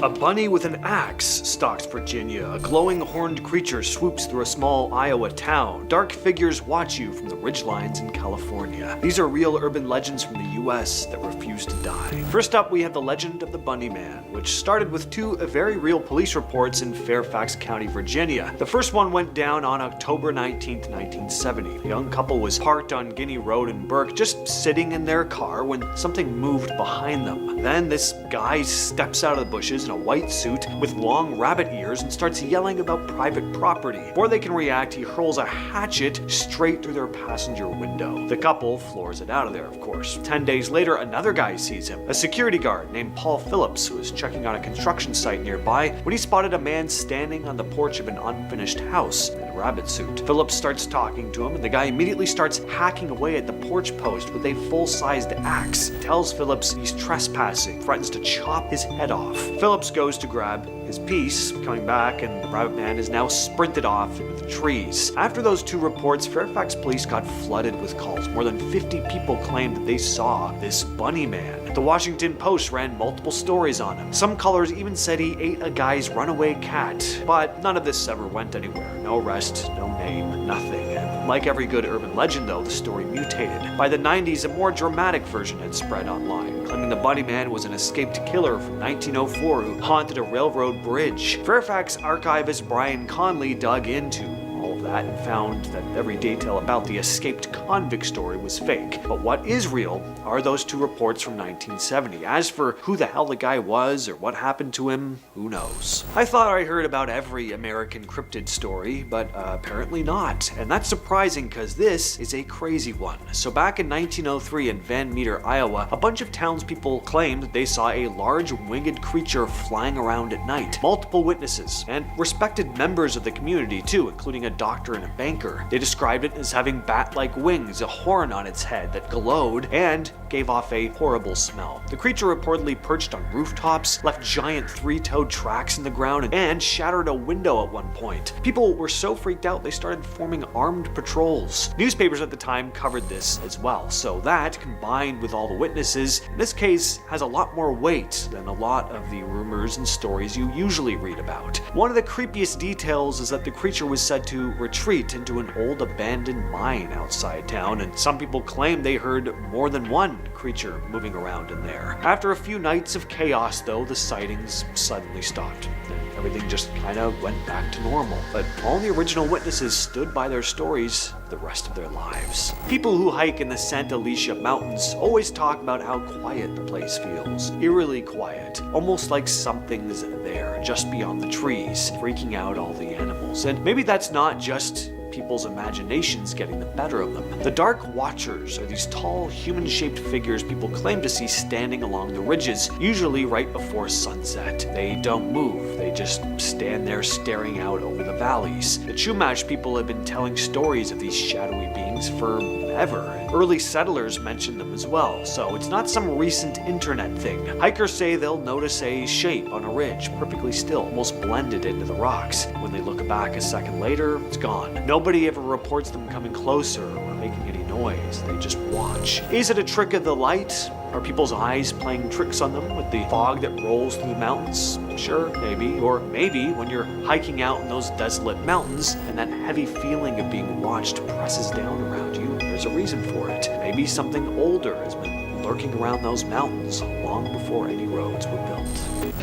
A bunny with an axe stalks Virginia. A glowing horned creature swoops through a small Iowa town. Dark figures watch you from the ridgelines in California. These are real urban legends from the US that refuse to die. First up, we have the legend of the Bunnyman, which started with two very real police reports in Fairfax County, Virginia. The first one went down on October 19, 1970. A young couple was parked on Guinea Road in Burke, just sitting in their car when something moved behind them. Then this guy steps out of the bushes in a white suit with long rabbit ears and starts yelling about private property. Before they can react, he hurls a hatchet straight through their passenger window. The couple floors it out of there, of course. 10 days later, another guy sees him. A security guard named Paul Phillips was checking on a construction site nearby when he spotted a man standing on the porch of an unfinished house in a rabbit suit. Phillips starts talking to him, and the guy immediately starts hacking away at the porch post with a full-sized axe. He tells Phillips he's trespassing, threatens to chop his head off. Phillips goes to grab his piece, coming back, and the rabbit man is now sprinted off into the trees. After those two reports, Fairfax police got flooded with calls. More than 50 people claimed that they saw this bunny man. The Washington Post ran multiple stories on him. Some callers even said he ate a guy's runaway cat. But none of this ever went anywhere. No arrest, no name, nothing. And like every good urban legend though, the story mutated. By the 90s, a more dramatic version had spread online, claiming the bunny man was an escaped killer from 1904 who haunted a railroad bridge. Fairfax archivist Brian Conley dug into all of that and found that every detail about the escaped convict story was fake. But what is real are those two reports from 1970. As for who the hell the guy was or what happened to him, who knows? I thought I heard about every American cryptid story, but apparently not. And that's surprising because this is a crazy one. So back in 1903 in Van Meter, Iowa, a bunch of townspeople claimed that they saw a large winged creature flying around at night. Multiple witnesses and respected members of the community too, including a doctor and a banker. They described it as having bat-like wings, a horn on its head that glowed, and gave off a horrible smell. The creature reportedly perched on rooftops, left giant three-toed tracks in the ground, and shattered a window at one point. People were so freaked out they started forming armed patrols. Newspapers at the time covered this as well, so that, combined with all the witnesses, in this case has a lot more weight than a lot of the rumors and stories you usually read about. One of the creepiest details is that the creature was said to retreat into an old abandoned mine outside town, and some people claim they heard more than one creature moving around in there. After a few nights of chaos though, the sightings suddenly stopped. Everything just kind of went back to normal. But all the original witnesses stood by their stories the rest of their lives. People who hike in the Santa Alicia Mountains always talk about how quiet the place feels. Eerily quiet. Almost like something's there, just beyond the trees, freaking out all the animals. And maybe that's not just people's imaginations getting the better of them. The Dark Watchers are these tall, human-shaped figures people claim to see standing along the ridges, usually right before sunset. They don't move, they just stand there staring out over the valleys. The Chumash people have been telling stories of these shadowy beings forever. Early settlers mention them as well, so it's not some recent internet thing. Hikers say they'll notice a shape on a ridge, perfectly still, almost blended into the rocks. When they look back a second later, it's gone. Nobody ever reports them coming closer or making any noise, they just watch. Is it a trick of the light? Are people's eyes playing tricks on them with the fog that rolls through the mountains? Sure, maybe. Or maybe when you're hiking out in those desolate mountains and that heavy feeling of being watched presses down around you, there's a reason for it. Maybe something older has been lurking around those mountains long before any roads were built.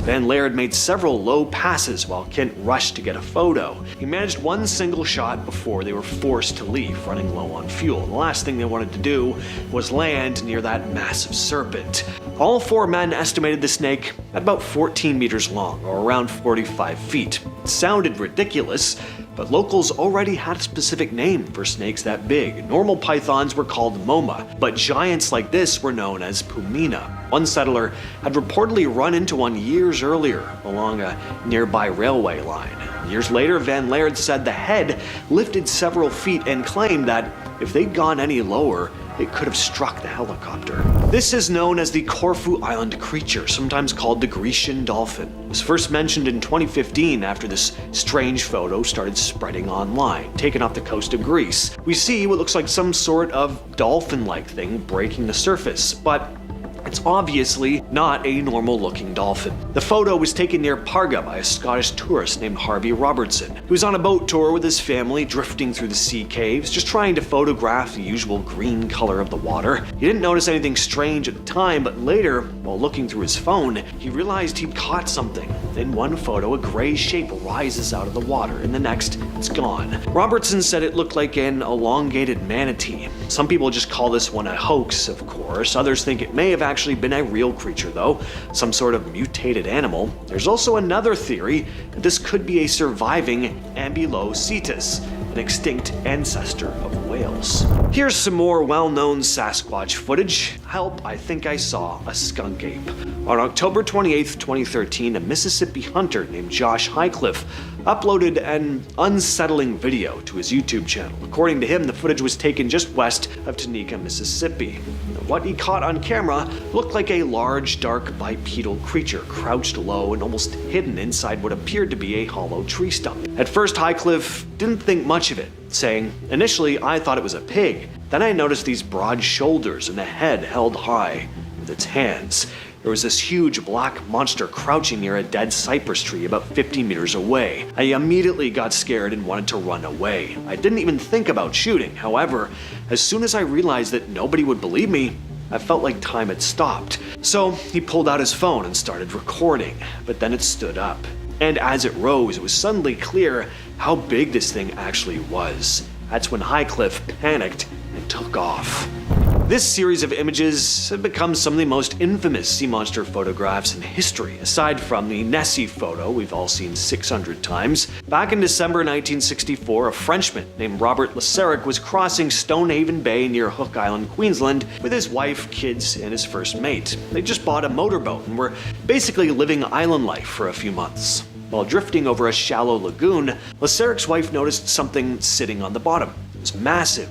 Van Laird made several low passes while Kent rushed to get a photo. He managed one single shot before they were forced to leave, running low on fuel. The last thing they wanted to do was land near that massive serpent. All four men estimated the snake at about 14 meters long, or around 45 feet. It sounded ridiculous, but locals already had a specific name for snakes that big. Normal pythons were called moma, but giants like this were known as pumina. One settler had reportedly run into one years earlier along a nearby railway line. Years later, Van Laird said the head lifted several feet and claimed that if they'd gone any lower, it could have struck the helicopter. This is known as the Corfu Island creature, sometimes called the Grecian dolphin. It was first mentioned in 2015 after this strange photo started spreading online, taken off the coast of Greece. We see what looks like some sort of dolphin-like thing breaking the surface, but It's obviously not a normal-looking dolphin. The photo was taken near Parga by a Scottish tourist named Harvey Robertson, who was on a boat tour with his family drifting through the sea caves, just trying to photograph the usual green color of the water. He didn't notice anything strange at the time, but later, while looking through his phone, he realized he'd caught something. In one photo, a gray shape rises out of the water. In the next, it's gone. Robertson said it looked like an elongated manatee. Some people just call this one a hoax, of course. Others think it may have actually been a real creature, though, some sort of mutated animal. There's also another theory that this could be a surviving Ambulocetus, an extinct ancestor of whales. Here's some more well-known Sasquatch footage. Help, I think I saw a skunk ape. On October 28, 2013, a Mississippi hunter named Josh Highcliffe uploaded an unsettling video to his YouTube channel. According to him, the footage was taken just west of Chaneque, Mississippi. What he caught on camera looked like a large, dark, bipedal creature crouched low and almost hidden inside what appeared to be a hollow tree stump. At first, Highcliffe didn't think much of it, saying, "Initially, I thought it was a pig. Then I noticed these broad shoulders and a head held high with its hands. There was this huge black monster crouching near a dead cypress tree about 50 meters away. I immediately got scared and wanted to run away. I didn't even think about shooting. However, as soon as I realized that nobody would believe me, I felt like time had stopped. So he pulled out his phone and started recording, but then it stood up. And as it rose, it was suddenly clear how big this thing actually was. That's when Highcliffe panicked and took off." This series of images have become some of the most infamous sea monster photographs in history, aside from the Nessie photo we've all seen 600 times. Back in December 1964, a Frenchman named Robert Laseric was crossing Stonehaven Bay near Hook Island, Queensland, with his wife, kids, and his first mate. They just bought a motorboat and were basically living island life for a few months. While drifting over a shallow lagoon, Laseric's wife noticed something sitting on the bottom. It was massive,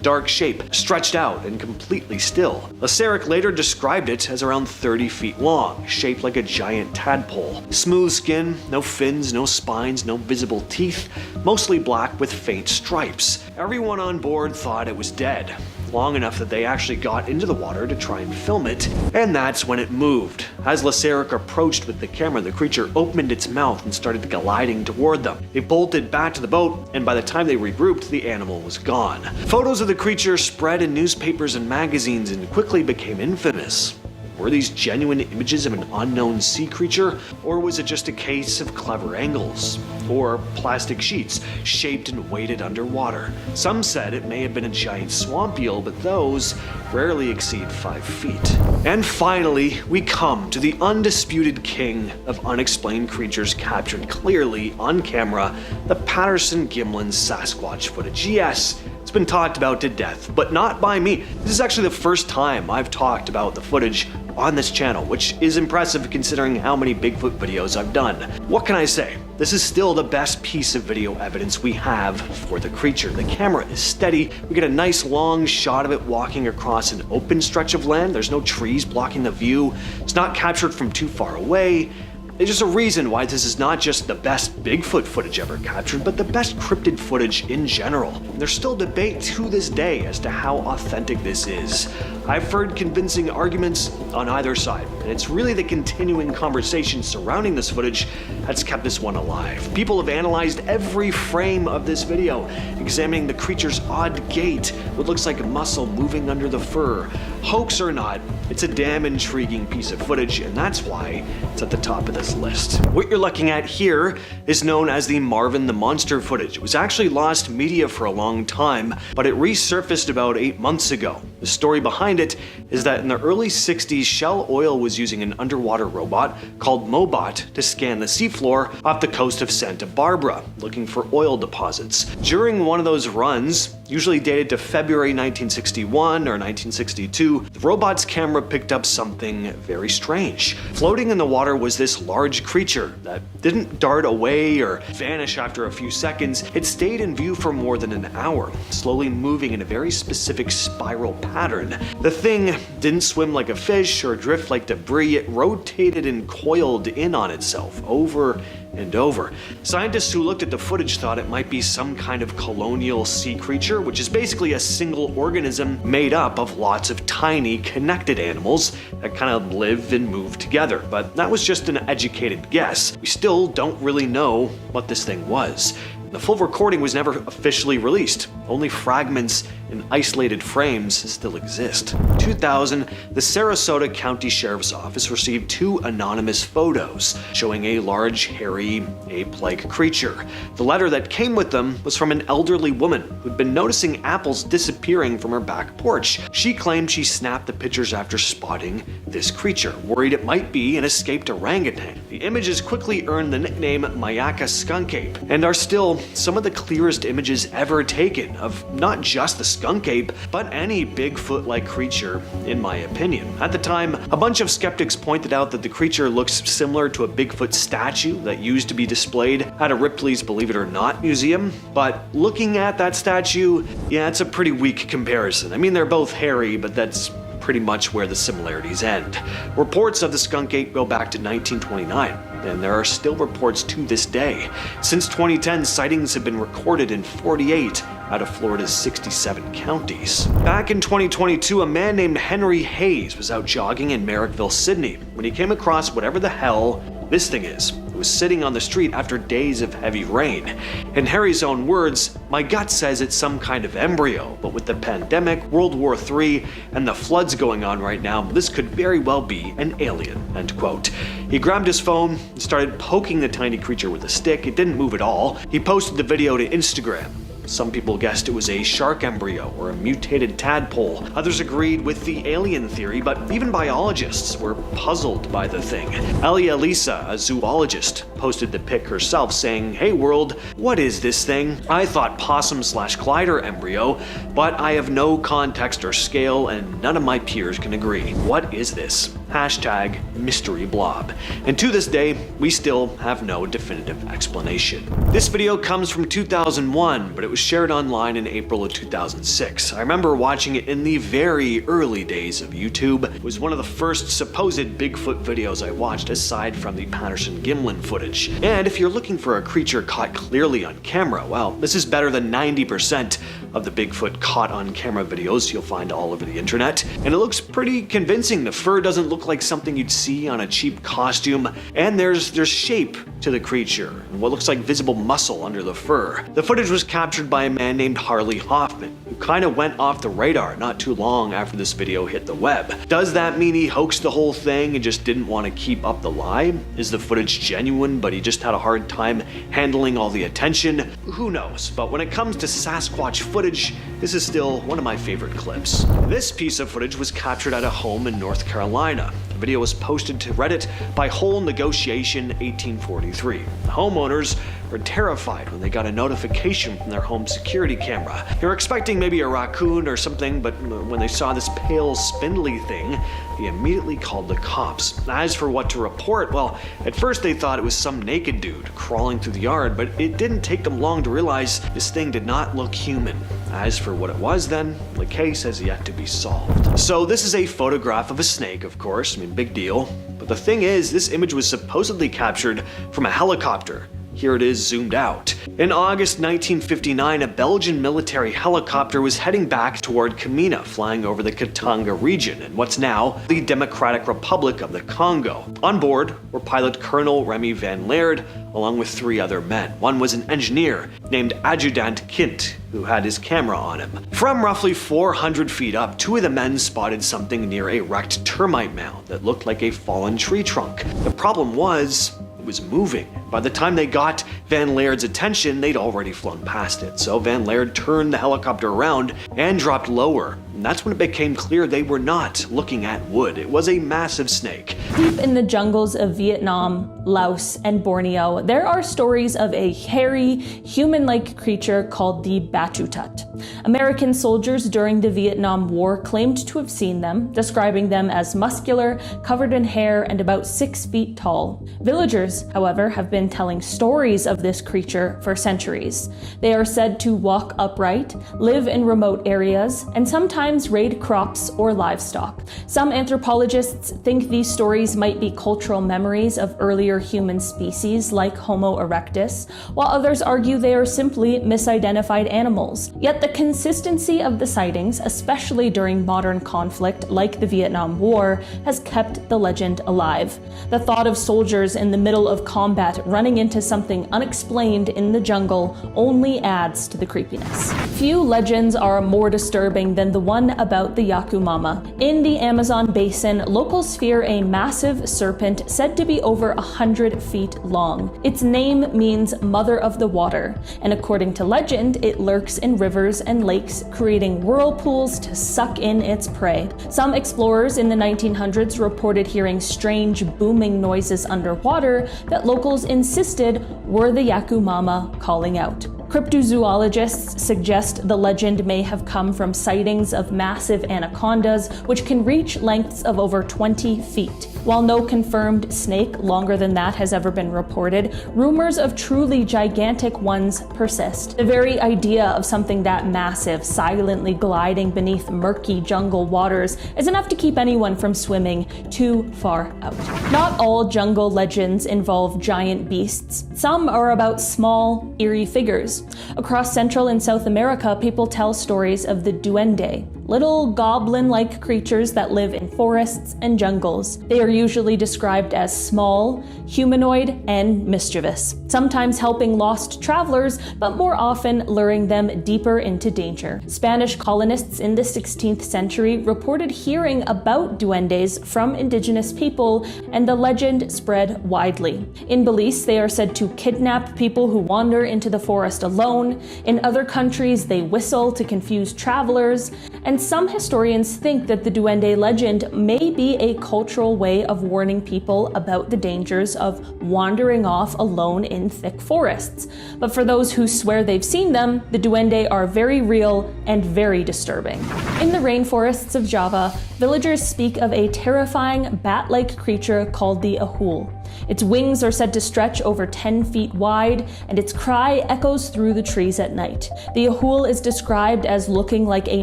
dark shape, stretched out and completely still. Laseric later described it as around 30 feet long, shaped like a giant tadpole. Smooth skin, no fins, no spines, no visible teeth, mostly black with faint stripes. Everyone on board thought it was dead, long enough that they actually got into the water to try and film it, and that's when it moved. As Laseric approached with the camera, the creature opened its mouth and started gliding toward them. They bolted back to the boat, and by the time they regrouped, the animal was gone. Photos of the creature spread in newspapers and magazines and quickly became infamous. Were these genuine images of an unknown sea creature, or was it just a case of clever angles? Or plastic sheets shaped and weighted underwater? Some said it may have been a giant swamp eel, but those rarely exceed 5 feet. And finally, we come to the undisputed king of unexplained creatures captured clearly on camera, the Patterson-Gimlin Sasquatch footage. Yes, it's been talked about to death, but not by me. This is actually the first time I've talked about the footage on this channel, which is impressive considering how many Bigfoot videos I've done. What can I say? This is still the best piece of video evidence we have for the creature. The camera is steady. We get a nice long shot of it walking across an open stretch of land. There's no trees blocking the view. It's not captured from too far away. There's just a reason why this is not just the best Bigfoot footage ever captured, but the best cryptid footage in general. There's still debate to this day as to how authentic this is. I've heard convincing arguments on either side, and it's really the continuing conversation surrounding this footage that's kept this one alive. People have analyzed every frame of this video, examining the creature's odd gait, what looks like muscle moving under the fur. Hoax or not, it's a damn intriguing piece of footage, and that's why it's at the top of this list. What you're looking at here is known as the Marvin the Monster footage. It was actually lost media for a long time, but it resurfaced about 8 months ago. The story behind it is that in the early 60s, Shell Oil was using an underwater robot called Mobot to scan the seafloor off the coast of Santa Barbara, looking for oil deposits. During one of those runs, usually dated to February 1961 or 1962, the robot's camera picked up something very strange. Floating in the water was this large creature that didn't dart away or vanish after a few seconds. It stayed in view for more than an hour, slowly moving in a very specific spiral pattern. The thing didn't swim like a fish or drift like debris. It rotated and coiled in on itself over and over. Scientists who looked at the footage thought it might be some kind of colonial sea creature, creature, which is basically a single organism made up of lots of tiny connected animals that kind of live and move together. But that was just an educated guess. We still don't really know what this thing was. The full recording was never officially released. Only fragments in isolated frames still exist. In 2000, the Sarasota County Sheriff's Office received 2 anonymous photos showing a large, hairy, ape-like creature. The letter that came with them was from an elderly woman who'd been noticing apples disappearing from her back porch. She claimed she snapped the pictures after spotting this creature, worried it might be an escaped orangutan. The images quickly earned the nickname Mayaka skunk ape and are still some of the clearest images ever taken of not just the skunk ape, but any Bigfoot-like creature, in my opinion. At the time, a bunch of skeptics pointed out that the creature looks similar to a Bigfoot statue that used to be displayed at a Ripley's Believe It or Not museum, but looking at that statue, yeah, it's a pretty weak comparison. I mean, they're both hairy, but that's pretty much where the similarities end. Reports of the skunk ape go back to 1929, and there are still reports to this day. Since 2010, sightings have been recorded in 48 out of Florida's 67 counties. Back in 2022, a man named Henry Hayes was out jogging in Merrickville, Sydney, when he came across whatever the hell this thing is. It was sitting on the street after days of heavy rain. In Harry's own words, "My gut says it's some kind of embryo, but with the pandemic, World War III, and the floods going on right now, this could very well be an alien," end quote. He grabbed his phone and started poking the tiny creature with a stick. It didn't move at all. He posted the video to Instagram. Some people guessed it was a shark embryo or a mutated tadpole. Others agreed with the alien theory, but even biologists were puzzled by the thing. Elia Lisa, a zoologist, posted the pic herself saying, "Hey world, what is this thing? I thought possum/glider embryo, but I have no context or scale and none of my peers can agree. What is this? Hashtag mystery blob." And to this day, we still have no definitive explanation. This video comes from 2001, but it was shared online in April of 2006. I remember watching it in the very early days of YouTube. It was one of the first supposed Bigfoot videos I watched aside from the Patterson-Gimlin footage. And if you're looking for a creature caught clearly on camera, well, this is better than 90% of the Bigfoot caught on camera videos you'll find all over the internet. And it looks pretty convincing. The fur doesn't look like something you'd see on a cheap costume, and there's shape to the creature, and what looks like visible muscle under the fur. The footage was captured by a man named Harley Hoffman, who kind of went off the radar not too long after this video hit the web. Does that mean he hoaxed the whole thing and just didn't want to keep up the lie? Is the footage genuine, but he just had a hard time handling all the attention? Who knows? But when it comes to Sasquatch footage, this is still one of my favorite clips. This piece of footage was captured at a home in North Carolina. The video was posted to Reddit by Whole Negotiation 1843. The homeowners were terrified when they got a notification from their home security camera. They were expecting maybe a raccoon or something, but when they saw this pale, spindly thing, they immediately called the cops. As for what to report, well, at first they thought it was some naked dude crawling through the yard, but it didn't take them long to realize this thing did not look human. As for what it was then, the case has yet to be solved. So this is a photograph of a snake, of course, I mean, big deal. But the thing is, this image was supposedly captured from a helicopter. Here it is zoomed out. In August 1959, a Belgian military helicopter was heading back toward Kamina, flying over the Katanga region in what's now the Democratic Republic of the Congo. On board were pilot Colonel Remy Van Laird, along with 3 other men. One was an engineer named Adjutant Kint, who had his camera on him. From roughly 400 feet up, 2 of the men spotted something near a wrecked termite mound that looked like a fallen tree trunk. The problem was, it was moving. By the time they got Van Laird's attention, they'd already flown past it. So Van Laird turned the helicopter around and dropped lower. And that's when it became clear they were not looking at wood. It was a massive snake. Deep in the jungles of Vietnam, Laos, and Borneo, there are stories of a hairy, human-like creature called the Bachut. American soldiers during the Vietnam War claimed to have seen them, describing them as muscular, covered in hair, and about 6 feet tall. Villagers, however, have been telling stories of this creature for centuries. They are said to walk upright, live in remote areas, and sometimes sometimes raid crops or livestock. Some anthropologists think these stories might be cultural memories of earlier human species like Homo erectus, while others argue they are simply misidentified animals. Yet the consistency of the sightings, especially during modern conflict like the Vietnam War, has kept the legend alive. The thought of soldiers in the middle of combat running into something unexplained in the jungle only adds to the creepiness. Few legends are more disturbing than the one about the Yaku mama. In the Amazon basin, locals fear a massive serpent said to be over 100 feet long. Its name means mother of the water, and according to legend, it lurks in rivers and lakes, creating whirlpools to suck in its prey. Some explorers in the 1900s reported hearing strange booming noises underwater that locals insisted were the Yaku mama calling out. Cryptozoologists suggest the legend may have come from sightings of massive anacondas, which can reach lengths of over 20 feet. While no confirmed snake longer than that has ever been reported, rumors of truly gigantic ones persist. The very idea of something that massive, silently gliding beneath murky jungle waters is enough to keep anyone from swimming too far out. Not all jungle legends involve giant beasts. Some are about small, eerie figures. Across Central and South America, people tell stories of the duende, little goblin-like creatures that live in forests and jungles. They are usually described as small, humanoid, and mischievous, sometimes helping lost travelers, but more often luring them deeper into danger. Spanish colonists in the 16th century reported hearing about duendes from indigenous people, and the legend spread widely. In Belize, they are said to kidnap people who wander into the forest alone. In other countries, they whistle to confuse travelers, and some historians think that the duende legend may be a cultural way of warning people about the dangers of wandering off alone in thick forests. But for those who swear they've seen them, the duende are very real and very disturbing. In the rainforests of Java, villagers speak of a terrifying bat-like creature called the Ahul. Its wings are said to stretch over 10 feet wide, and its cry echoes through the trees at night. The Ahul is described as looking like a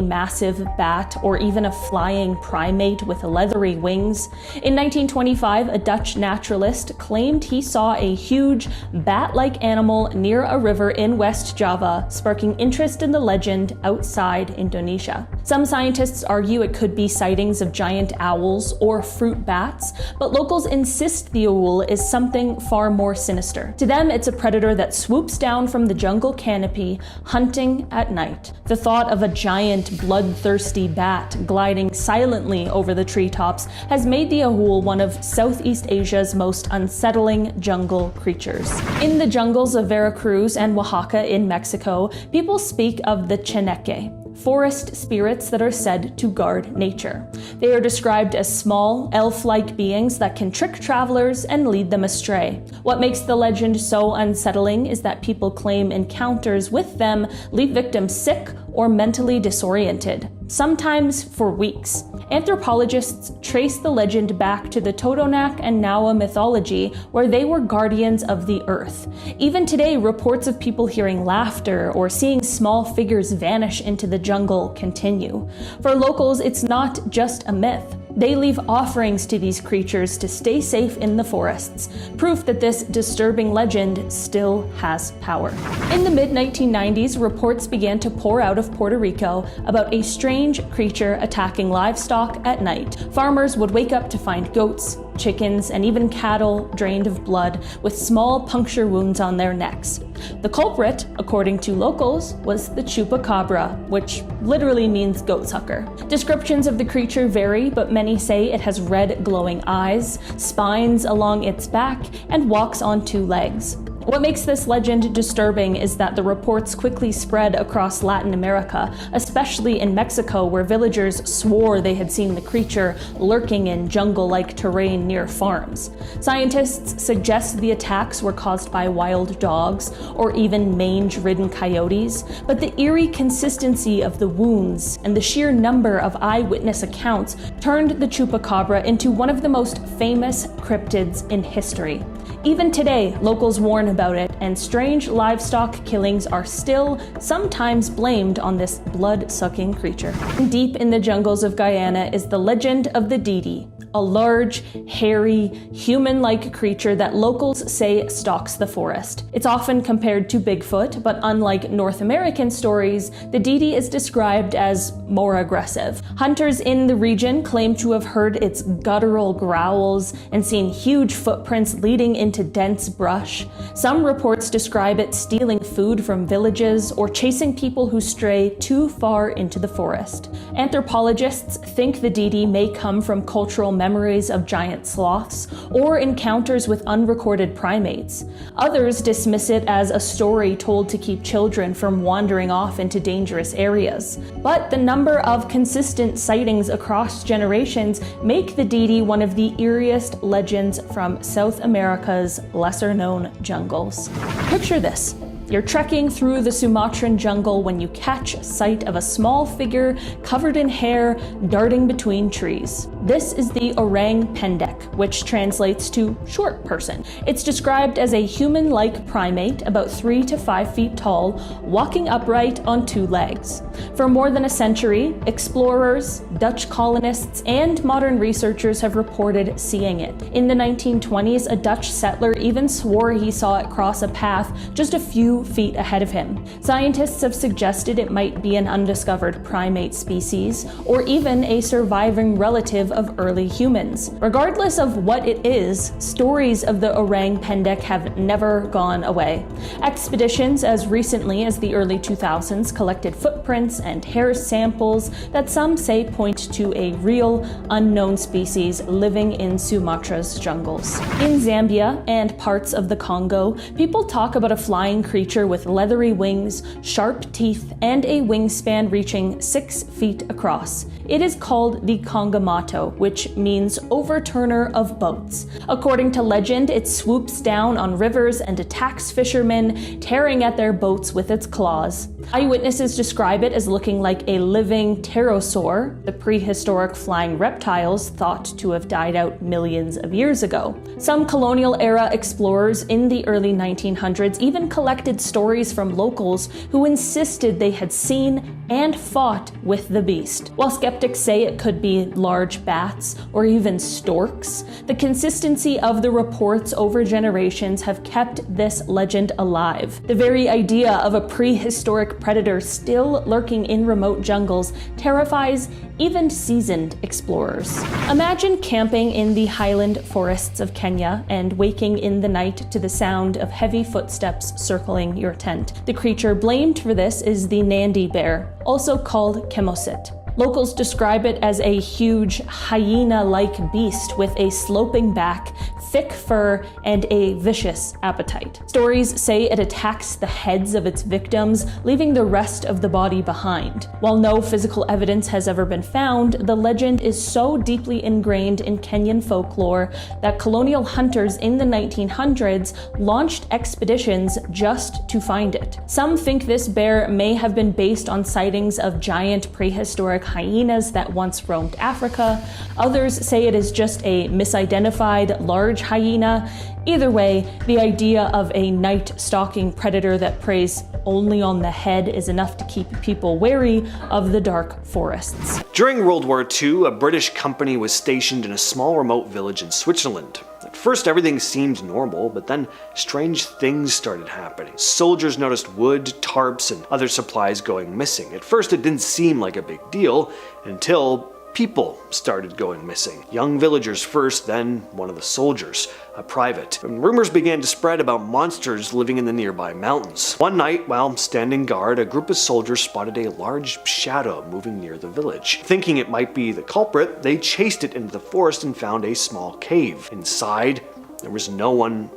massive bat or even a flying primate with leathery wings. In 1925, a Dutch naturalist claimed he saw a huge bat-like animal near a river in West Java, sparking interest in the legend outside Indonesia. Some scientists argue it could be sightings of giant owls or fruit bats, but locals insist the Ahul is something far more sinister. To them, it's a predator that swoops down from the jungle canopy, hunting at night. The thought of a giant, bloodthirsty bat gliding silently over the treetops has made the Ahul one of Southeast Asia's most unsettling jungle creatures. In the jungles of Veracruz and Oaxaca in Mexico, people speak of the Chaneque, forest spirits that are said to guard nature. They are described as small, elf-like beings that can trick travelers and lead them astray. What makes the legend so unsettling is that people claim encounters with them leave victims sick or mentally disoriented, sometimes for weeks. Anthropologists trace the legend back to the Totonac and Nawa mythology, where they were guardians of the earth. Even today, reports of people hearing laughter or seeing small figures vanish into the jungle continue. For locals, it's not just a myth. They leave offerings to these creatures to stay safe in the forests, proof that this disturbing legend still has power. In the mid-1990s, reports began to pour out of Puerto Rico about a strange creature attacking livestock at night. Farmers would wake up to find goats, chickens, and even cattle drained of blood with small puncture wounds on their necks. The culprit, according to locals, was the Chupacabra, which literally means goat sucker. Descriptions of the creature vary, but many say it has red glowing eyes, spines along its back, and walks on two legs. What makes this legend disturbing is that the reports quickly spread across Latin America, especially in Mexico, where villagers swore they had seen the creature lurking in jungle-like terrain near farms. Scientists suggest the attacks were caused by wild dogs or even mange-ridden coyotes, but the eerie consistency of the wounds and the sheer number of eyewitness accounts turned the Chupacabra into one of the most famous cryptids in history. Even today, locals warn about it, and strange livestock killings are still sometimes blamed on this blood-sucking creature. Deep in the jungles of Guyana is the legend of the Didi, a large, hairy, human-like creature that locals say stalks the forest. It's often compared to Bigfoot, but unlike North American stories, the Didi is described as more aggressive. Hunters in the region claim to have heard its guttural growls and seen huge footprints leading into dense brush. Some reports describe it stealing food from villages or chasing people who stray too far into the forest. Anthropologists think the Didi may come from cultural memories of giant sloths or encounters with unrecorded primates. Others dismiss it as a story told to keep children from wandering off into dangerous areas. But the number of consistent sightings across generations make the Didi one of the eeriest legends from South America's lesser-known jungles. Picture this. You're trekking through the Sumatran jungle when you catch sight of a small figure covered in hair darting between trees. This is the orang pendek, which translates to short person. It's described as a human-like primate about 3 to 5 feet tall, walking upright on 2 legs. For more than a century, explorers, Dutch colonists, and modern researchers have reported seeing it. In the 1920s, a Dutch settler even swore he saw it cross a path just a few feet ahead of him. Scientists have suggested it might be an undiscovered primate species, or even a surviving relative of early humans. Regardless of what it is, stories of the orang pendek have never gone away. Expeditions as recently as the early 2000s collected footprints and hair samples that some say point to a real, unknown species living in Sumatra's jungles. In Zambia and parts of the Congo, people talk about a flying creature with leathery wings, sharp teeth, and a wingspan reaching 6 feet across. It is called the Kongamato, which means overturner of boats. According to legend, it swoops down on rivers and attacks fishermen, tearing at their boats with its claws. Eyewitnesses describe it as looking like a living pterosaur, the prehistoric flying reptiles thought to have died out millions of years ago. Some colonial-era explorers in the early 1900s even collected stories from locals who insisted they had seen and fought with the beast. While skeptics say it could be large bats or even storks, the consistency of the reports over generations have kept this legend alive. The very idea of a prehistoric predator still lurking in remote jungles terrifies even seasoned explorers. Imagine camping in the highland forests of Kenya and waking in the night to the sound of heavy footsteps circling your tent. The creature blamed for this is the Nandy bear, also called chemosit. Locals describe it as a huge hyena-like beast with a sloping back, thick fur, and a vicious appetite. Stories say it attacks the heads of its victims, leaving the rest of the body behind. While no physical evidence has ever been found, the legend is so deeply ingrained in Kenyan folklore that colonial hunters in the 1900s launched expeditions just to find it. Some think this bear may have been based on sightings of giant prehistoric hyenas that once roamed Africa. Others say it is just a misidentified large hyena. Either way, the idea of a night-stalking predator that preys only on the head is enough to keep people wary of the dark forests. During World War II, a British company was stationed in a small remote village in Switzerland. At first everything seemed normal, but then strange things started happening. Soldiers noticed wood, tarps, and other supplies going missing. At first it didn't seem like a big deal, until people started going missing. Young villagers first, then one of the soldiers, a private. And rumors began to spread about monsters living in the nearby mountains. One night, while standing guard, a group of soldiers spotted a large shadow moving near the village. Thinking it might be the culprit, they chased it into the forest and found a small cave. Inside, there was no one,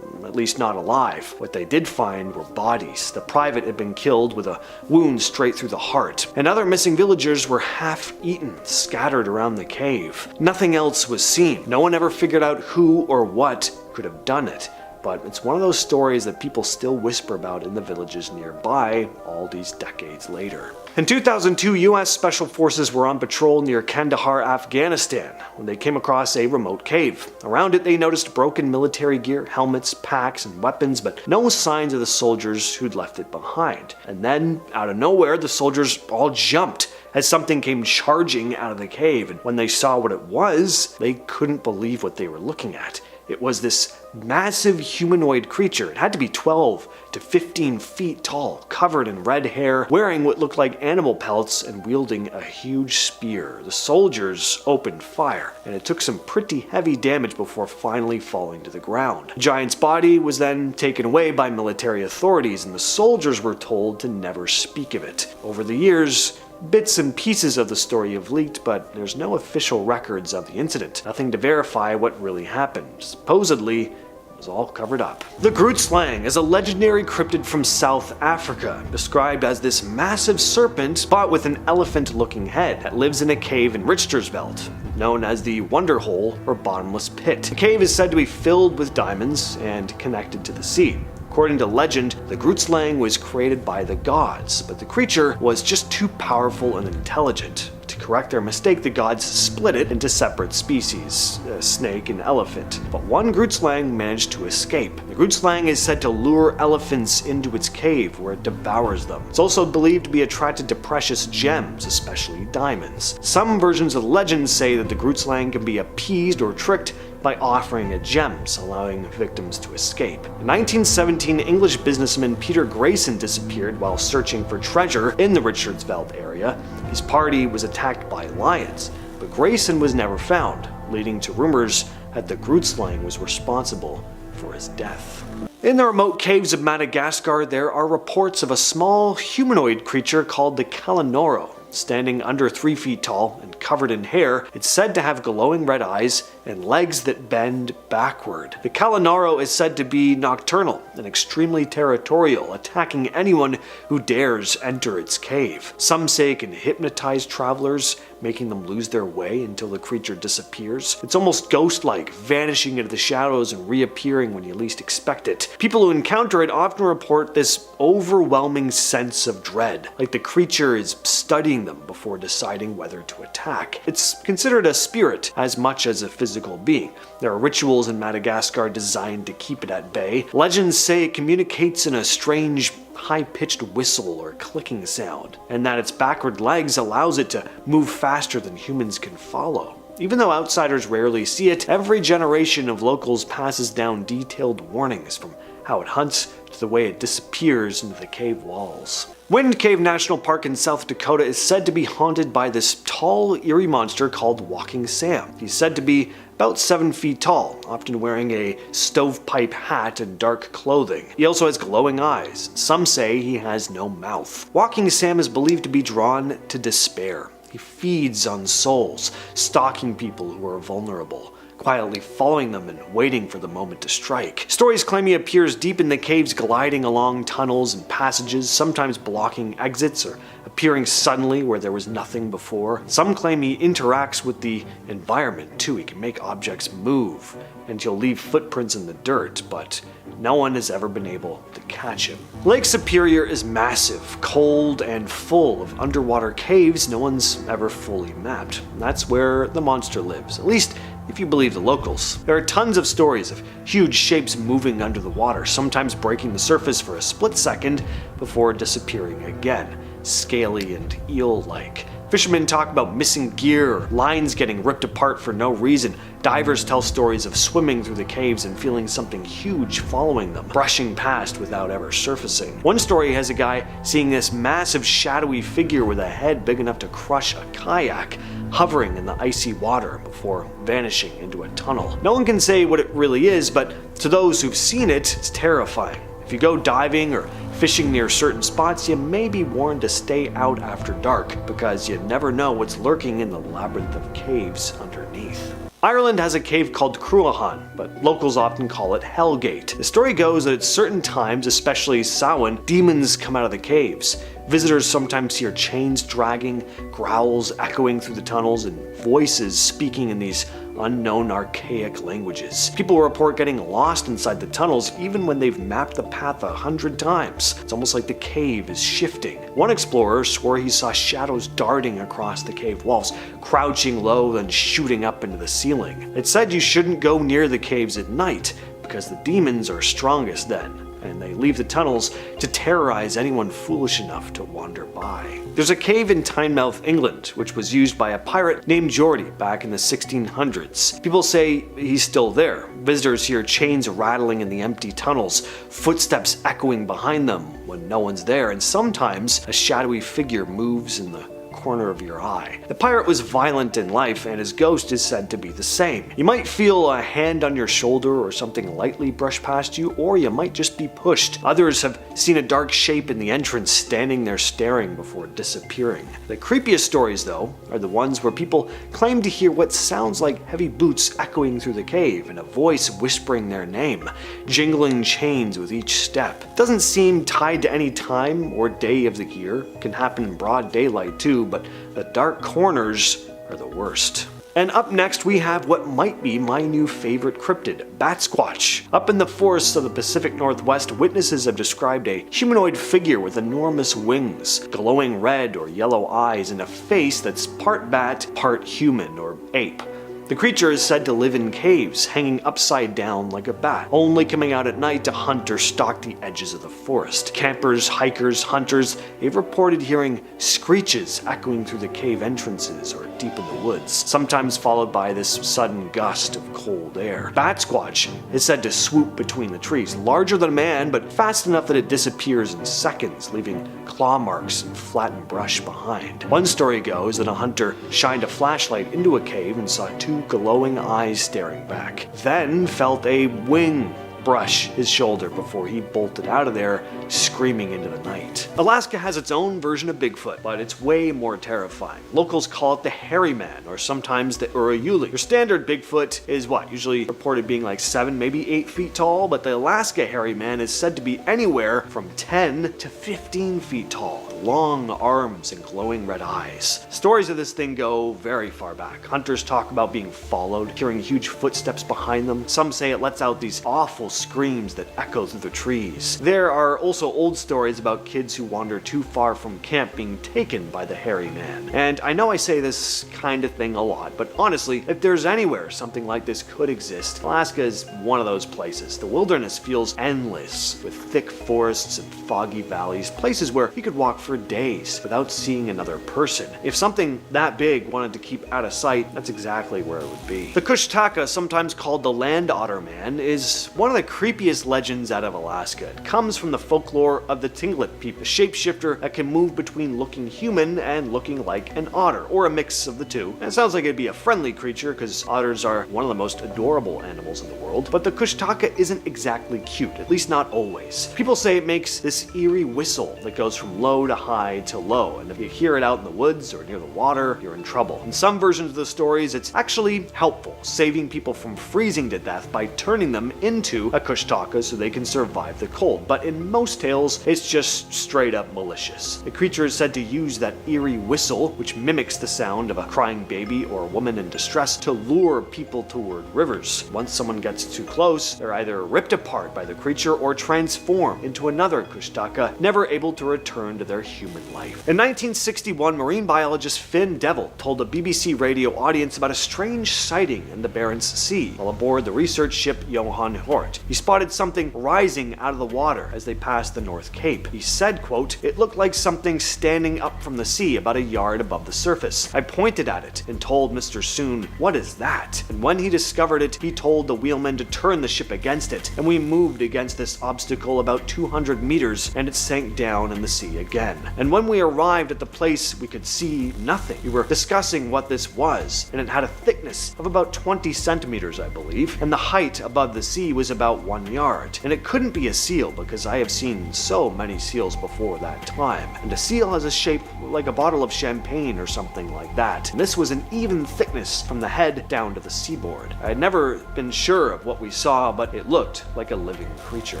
at least not alive. What they did find were bodies. The private had been killed with a wound straight through the heart, and other missing villagers were half-eaten, scattered around the cave. Nothing else was seen. No one ever figured out who or what could have done it. but it's one of those stories that people still whisper about in the villages nearby all these decades later. In 2002, US Special Forces were on patrol near Kandahar, Afghanistan, when they came across a remote cave. Around it, they noticed broken military gear, helmets, packs, and weapons, but no signs of the soldiers who'd left it behind. And then, out of nowhere, the soldiers all jumped as something came charging out of the cave, and when they saw what it was, they couldn't believe what they were looking at. It was this massive humanoid creature. It had to be 12 to 15 feet tall, covered in red hair, wearing what looked like animal pelts and wielding a huge spear. The soldiers opened fire, and it took some pretty heavy damage before finally falling to the ground. The giant's body was then taken away by military authorities, and the soldiers were told to never speak of it. Over the years, bits and pieces of the story have leaked, but there's no official records of the incident. Nothing to verify what really happened. Supposedly, it was all covered up. The Groot Lang is a legendary cryptid from South Africa, described as this massive serpent spot with an elephant-looking head that lives in a cave in Richtersveld, known as the Wonder Hole or Bottomless Pit. The cave is said to be filled with diamonds and connected to the sea. According to legend, the Groot Lang was created by the gods, but the creature was just too powerful and intelligent. To correct their mistake, the gods split it into separate species, snake and elephant. But one Groot Lang managed to escape. The Groot Lang is said to lure elephants into its cave, where it devours them. It's also believed to be attracted to precious gems, especially diamonds. Some versions of the legend say that the Groot Lang can be appeased or tricked by offering it gems, allowing victims to escape. In 1917, English businessman Peter Grayson disappeared while searching for treasure in the Richtersveld area. His party was attacked by lions, but Grayson was never found, leading to rumors that the Groot Lang was responsible for his death. In the remote caves of Madagascar, there are reports of a small humanoid creature called the Kalanoro. Standing under 3 feet tall and covered in hair, it's said to have glowing red eyes and legs that bend backward. The Kalanoro is said to be nocturnal and extremely territorial, attacking anyone who dares enter its cave. Some say it can hypnotize travelers, making them lose their way until the creature disappears. It's almost ghost-like, vanishing into the shadows and reappearing when you least expect it. People who encounter it often report this overwhelming sense of dread, like the creature is studying them before deciding whether to attack. It's considered a spirit as much as a physical being. There are rituals in Madagascar designed to keep it at bay. Legends say it communicates in a strange, high-pitched whistle or clicking sound, and that its backward legs allows it to move faster than humans can follow. Even though outsiders rarely see it, every generation of locals passes down detailed warnings, from how it hunts to the way it disappears into the cave walls. Wind Cave National Park in South Dakota is said to be haunted by this tall, eerie monster called Walking Sam. He's said to be about 7 feet tall, often wearing a stovepipe hat and dark clothing. He also has glowing eyes. Some say he has no mouth. Walking Sam is believed to be drawn to despair. He feeds on souls, stalking people who are vulnerable, quietly following them and waiting for the moment to strike. Stories claim he appears deep in the caves, gliding along tunnels and passages, sometimes blocking exits or appearing suddenly where there was nothing before. Some claim he interacts with the environment too. He can make objects move, and he'll leave footprints in the dirt, but no one has ever been able to catch him. Lake Superior is massive, cold, and full of underwater caves no one's ever fully mapped. That's where the monster lives, at least if you believe the locals. There are tons of stories of huge shapes moving under the water, sometimes breaking the surface for a split second before disappearing again, scaly and eel-like. Fishermen talk about missing gear, or lines getting ripped apart for no reason. Divers tell stories of swimming through the caves and feeling something huge following them, brushing past without ever surfacing. One story has a guy seeing this massive shadowy figure with a head big enough to crush a kayak, hovering in the icy water before vanishing into a tunnel. No one can say what it really is, but to those who've seen it, it's terrifying. If you go diving or fishing near certain spots, you may be warned to stay out after dark, because you never know what's lurking in the labyrinth of caves underneath. Ireland has a cave called Cruachan, but locals often call it Hellgate. The story goes that at certain times, especially Samhain, demons come out of the caves. Visitors sometimes hear chains dragging, growls echoing through the tunnels, and voices speaking in these unknown archaic languages. People report getting lost inside the tunnels even when they've mapped the path 100 times. It's almost like the cave is shifting. One explorer swore he saw shadows darting across the cave walls, crouching low then shooting up into the ceiling. It said you shouldn't go near the caves at night because the demons are strongest then, and they leave the tunnels to terrorize anyone foolish enough to wander by. There's a cave in Tynemouth, England, which was used by a pirate named Geordie back in the 1600s. People say he's still there. Visitors hear chains rattling in the empty tunnels, footsteps echoing behind them when no one's there, and sometimes a shadowy figure moves in the corner of your eye. The pirate was violent in life, and his ghost is said to be the same. You might feel a hand on your shoulder or something lightly brush past you, or you might just be pushed. Others have seen a dark shape in the entrance standing there staring before disappearing. The creepiest stories, though, are the ones where people claim to hear what sounds like heavy boots echoing through the cave and a voice whispering their name, jingling chains with each step. It doesn't seem tied to any time or day of the year. It can happen in broad daylight too, but the dark corners are the worst. And up next we have what might be my new favorite cryptid, Sasquatch. Up in the forests of the Pacific Northwest, witnesses have described a humanoid figure with enormous wings, glowing red or yellow eyes, and a face that's part bat, part human or ape. The creature is said to live in caves, hanging upside down like a bat, only coming out at night to hunt or stalk the edges of the forest. Campers, hikers, hunters, they've reported hearing screeches echoing through the cave entrances or deep in the woods, sometimes followed by this sudden gust of cold air. Sasquatch is said to swoop between the trees, larger than a man, but fast enough that it disappears in seconds, leaving claw marks and flattened brush behind. One story goes that a hunter shined a flashlight into a cave and saw two glowing eyes staring back, then felt a wing brush his shoulder before he bolted out of there, screaming into the night. Alaska has its own version of Bigfoot, but it's way more terrifying. Locals call it the hairy man, or sometimes the Urayuli. Your standard Bigfoot is usually reported being like 7, maybe 8 feet tall, but the Alaska hairy man is said to be anywhere from 10 to 15 feet tall. Long arms and glowing red eyes. Stories of this thing go very far back. Hunters talk about being followed, hearing huge footsteps behind them. Some say it lets out these awful screams that echo through the trees. There are also old stories about kids who wander too far from camp being taken by the hairy man. And I know I say this kind of thing a lot, but honestly, if there's anywhere something like this could exist, Alaska is one of those places. The wilderness feels endless, with thick forests and foggy valleys, places where you could walk for days without seeing another person. If something that big wanted to keep out of sight, that's exactly where it would be. The Kushtaka, sometimes called the land otter man, is one of the creepiest legends out of Alaska. It comes from the folklore of the Tlingit people, a shapeshifter that can move between looking human and looking like an otter, or a mix of the two. And it sounds like it'd be a friendly creature because otters are one of the most adorable animals in the world, but the Kushtaka isn't exactly cute, at least not always. People say it makes this eerie whistle that goes from low to high to low, and if you hear it out in the woods or near the water, you're in trouble. In some versions of the stories, it's actually helpful, saving people from freezing to death by turning them into a Kushtaka so they can survive the cold, but in most tales, it's just straight up malicious. The creature is said to use that eerie whistle, which mimics the sound of a crying baby or a woman in distress, to lure people toward rivers. Once someone gets too close, they're either ripped apart by the creature or transformed into another Kushtaka, never able to return to their human life. In 1961, marine biologist Finn Devil told a BBC radio audience about a strange sighting in the Barents Sea while aboard the research ship Johan Hort. He spotted something rising out of the water as they passed the North Cape. He said, quote, "It looked like something standing up from the sea about a yard above the surface. I pointed at it and told Mr. Soon, 'What is that?' And when he discovered it, he told the wheelman to turn the ship against it, and we moved against this obstacle about 200 meters and it sank down in the sea again. And when we arrived at the place, we could see nothing. We were discussing what this was, and it had a thickness of about 20 centimeters, I believe, and the height above the sea was about 1 yard. And it couldn't be a seal because I have seen so many seals before that time. And a seal has a shape like a bottle of champagne or something like that. And this was an even thickness from the head down to the seaboard. I had never been sure of what we saw, but it looked like a living creature."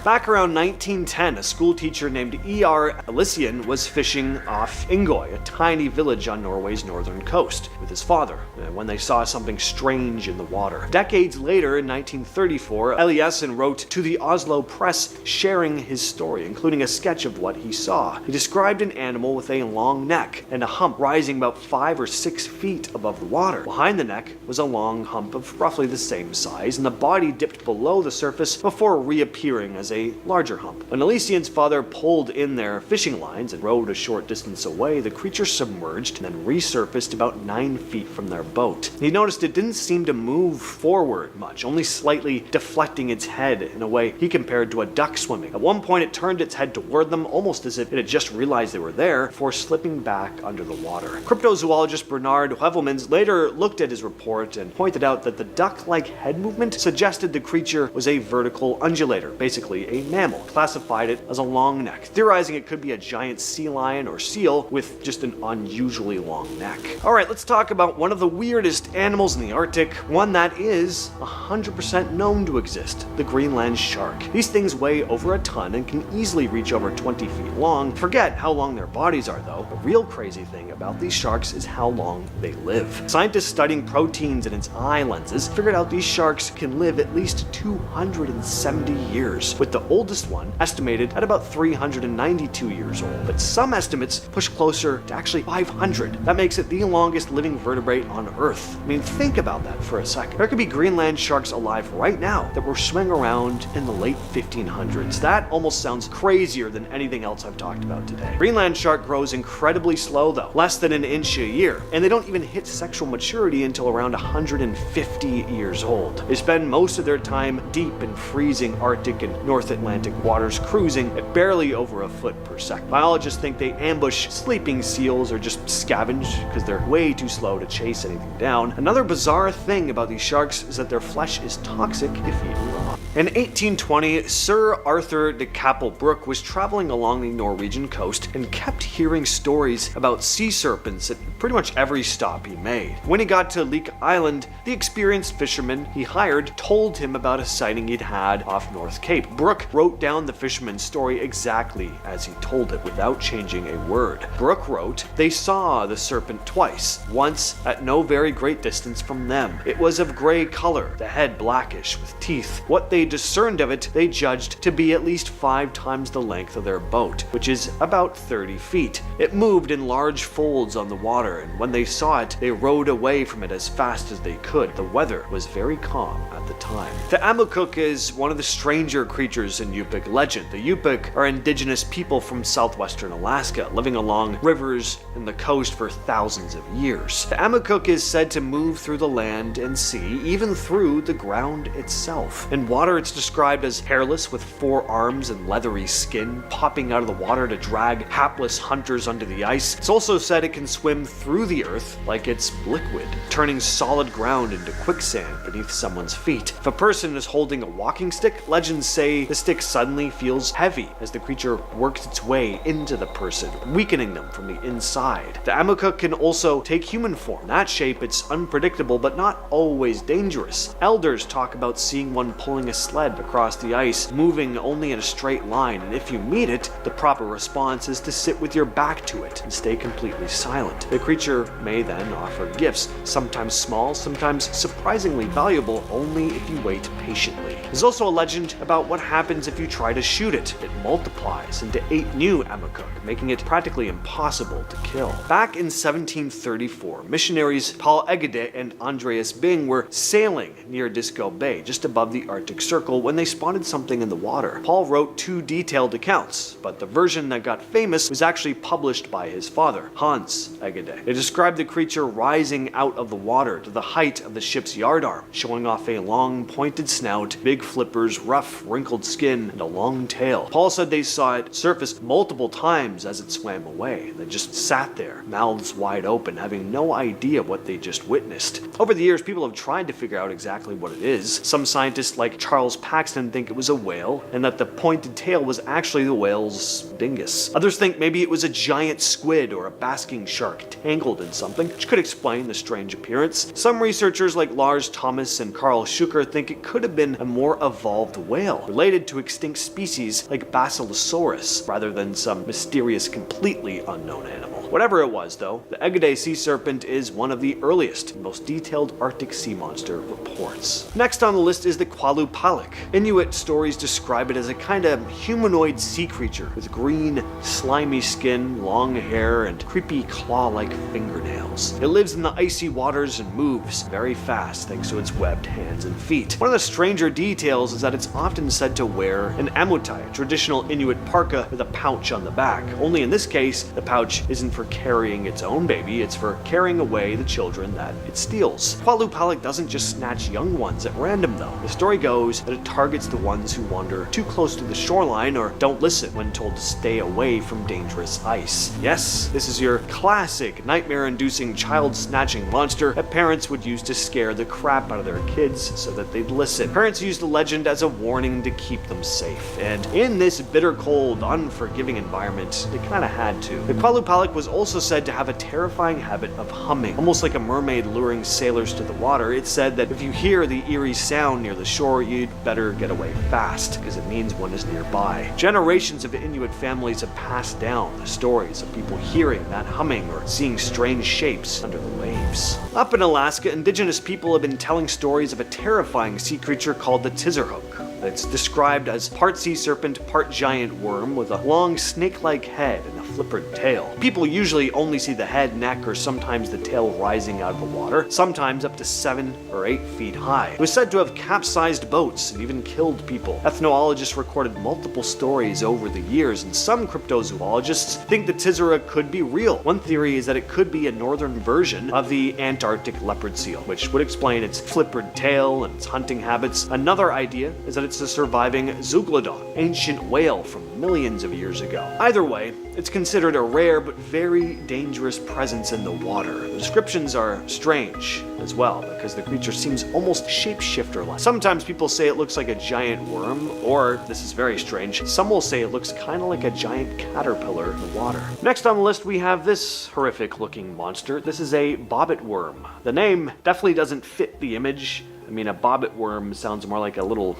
Back around 1910, a school teacher named E.R. Elysian was was fishing off Ingoy, a tiny village on Norway's northern coast, with his father, when they saw something strange in the water. Decades later, in 1934, Eliassen wrote to the Oslo Press sharing his story, including a sketch of what he saw. He described an animal with a long neck and a hump rising about 5 or 6 feet above the water. Behind the neck was a long hump of roughly the same size, and the body dipped below the surface before reappearing as a larger hump. When Elysian's father pulled in their fishing lines and rowed a short distance away, the creature submerged and then resurfaced about 9 feet from their boat. He noticed it didn't seem to move forward much, only slightly deflecting its head in a way he compared to a duck swimming. At one point, it turned its head toward them, almost as if it had just realized they were there, before slipping back under the water. Cryptozoologist Bernard Heuvelmans later looked at his report and pointed out that the duck-like head movement suggested the creature was a vertical undulator, basically a mammal, classified it as a long neck, theorizing it could be a giant sea lion or seal with just an unusually long neck. Alright, let's talk about one of the weirdest animals in the Arctic, one that is 100% known to exist, the Greenland shark. These things weigh over a ton and can easily reach over 20 feet long. Forget how long their bodies are though. The real crazy thing about these sharks is how long they live. Scientists studying proteins in its eye lenses figured out these sharks can live at least 270 years, with the oldest one estimated at about 392 years old. But some estimates push closer to actually 500. That makes it the longest living vertebrate on Earth. I mean, think about that for a second. There could be Greenland sharks alive right now that were swimming around in the late 1500s. That almost sounds crazier than anything else I've talked about today. Greenland shark grows incredibly slow though, less than an inch a year, and they don't even hit sexual maturity until around 150 years old. They spend most of their time deep in freezing Arctic and North Atlantic waters, cruising at barely over a foot per second. Biologists think they ambush sleeping seals or just scavenge because they're way too slow to chase anything down. Another bizarre thing about these sharks is that their flesh is toxic if eaten raw. In 1820, Sir Arthur de Capelbrook was traveling along the Norwegian coast and kept hearing stories about sea serpents at pretty much every stop he made. When he got to Leek Island, the experienced fisherman he hired told him about a sighting he'd had off North Cape. Brooke wrote down the fisherman's story exactly as he told it, without changing a word. Brooke wrote, "They saw the serpent twice, once at no very great distance from them. It was of gray color, the head blackish, with teeth. What they discerned of it, they judged to be at least 5 times the length of their boat, which is about 30 feet. It moved in large folds on the water, and when they saw it, they rowed away from it as fast as they could. The weather was very calm at the time." The Amukuk is one of the stranger creatures in Yupik legend. The Yupik are indigenous people from southwestern Alaska, living along rivers and the coast for thousands of years. The Amukuk is said to move through the land and sea, even through the ground itself. In water, it's described as hairless with 4 arms and leathery skin, popping out of the water to drag hapless hunters under the ice. It's also said it can swim through the earth like it's liquid, turning solid ground into quicksand beneath someone's feet. If a person is holding a walking stick, legends say the stick suddenly feels heavy as the creature works its way into the person, weakening them from the inside. The Amukuk can also take human form. In that shape, it's unpredictable but not always dangerous. Elders talk about seeing one pulling a sled across the ice, moving only in a straight line, and if you meet it, the proper response is to sit with your back to it and stay completely silent. The creature may then offer gifts, sometimes small, sometimes surprisingly valuable, only if you wait patiently. There's also a legend about what happens if you try to shoot it. It multiplies into 8 new Amukuk, making it practically impossible to kill. Back in 1734, missionaries Paul Egede and Andreas Bing were sailing near Disco Bay, just above the Arctic Circle, when they spotted something in the water. Paul wrote 2 detailed accounts, but the version that got famous was actually published by his father, Hans Egede. It described the creature rising out of the water to the height of the ship's yardarm, showing off a long pointed snout, big flippers, rough wrinkled skin, and a long tail. Paul said they saw it surface multiple times as it swam away. They just sat there, mouths wide open, having no idea what they just witnessed. Over the years, people have tried to figure out exactly what it is. Some scientists like Charles Paxton think it was a whale, and that the pointed tail was actually the whale's dingus. Others think maybe it was a giant squid or a basking shark tangled in something, which could explain the strange appearance. Some researchers like Lars Thomas and Carl Shukar think it could have been a more evolved whale, related to extinct species like Basilosaurus, rather than some mysterious, completely unknown animal. Whatever it was, though, the Egede sea serpent is one of the earliest and most detailed Arctic sea monster reports. Next on the list is the Qualupalik. Inuit stories describe it as a kind of humanoid sea creature with green, slimy skin, long hair, and creepy claw-like fingernails. It lives in the icy waters and moves very fast thanks to its webbed hands and feet. One of the stranger details is that it's often said to wear an amutai, a traditional Inuit parka with a pouch on the back. Only in this case, the pouch isn't for carrying its own baby, it's for carrying away the children that it steals. Qualupalik doesn't just snatch young ones at random though. The story goes that it targets the ones who wander too close to the shoreline or don't listen when told to stay away from dangerous ice. Yes, this is your classic nightmare-inducing child-snatching monster that parents would use to scare the crap out of their kids so that they'd listen. Parents used the legend as a warning to keep them safe, and in this bitter cold, unforgiving environment, they kinda had to. The Qualupalik was also said to have a terrifying habit of humming. Almost like a mermaid luring sailors to the water, it's said that if you hear the eerie sound near the shore, you'd better get away fast, because it means one is nearby. Generations of Inuit families have passed down the stories of people hearing that humming or seeing strange shapes under the waves. Up in Alaska, indigenous people have been telling stories of a terrifying sea creature called the Tizerhook. It's described as part sea serpent, part giant worm with a long snake-like head and a flippered tail. People usually only see the head, neck, or sometimes the tail rising out of the water, sometimes up to 7 or 8 feet high. It was said to have capsized boats and even killed people. Ethnologists recorded multiple stories over the years, and some cryptozoologists think the Tizera could be real. One theory is that it could be a northern version of the Antarctic leopard seal, which would explain its flippered tail and its hunting habits. Another idea is that it's a surviving Zeuglodon, ancient whale from millions of years ago. Either way, it's considered a rare but very dangerous presence in the water. The descriptions are strange as well, because the creature seems almost shapeshifter-like. Sometimes people say it looks like a giant worm, or, this is very strange, some will say it looks kind of like a giant caterpillar in the water. Next on the list we have this horrific-looking monster. This is a bobbit worm. The name definitely doesn't fit the image. I mean, a bobbit worm sounds more like a little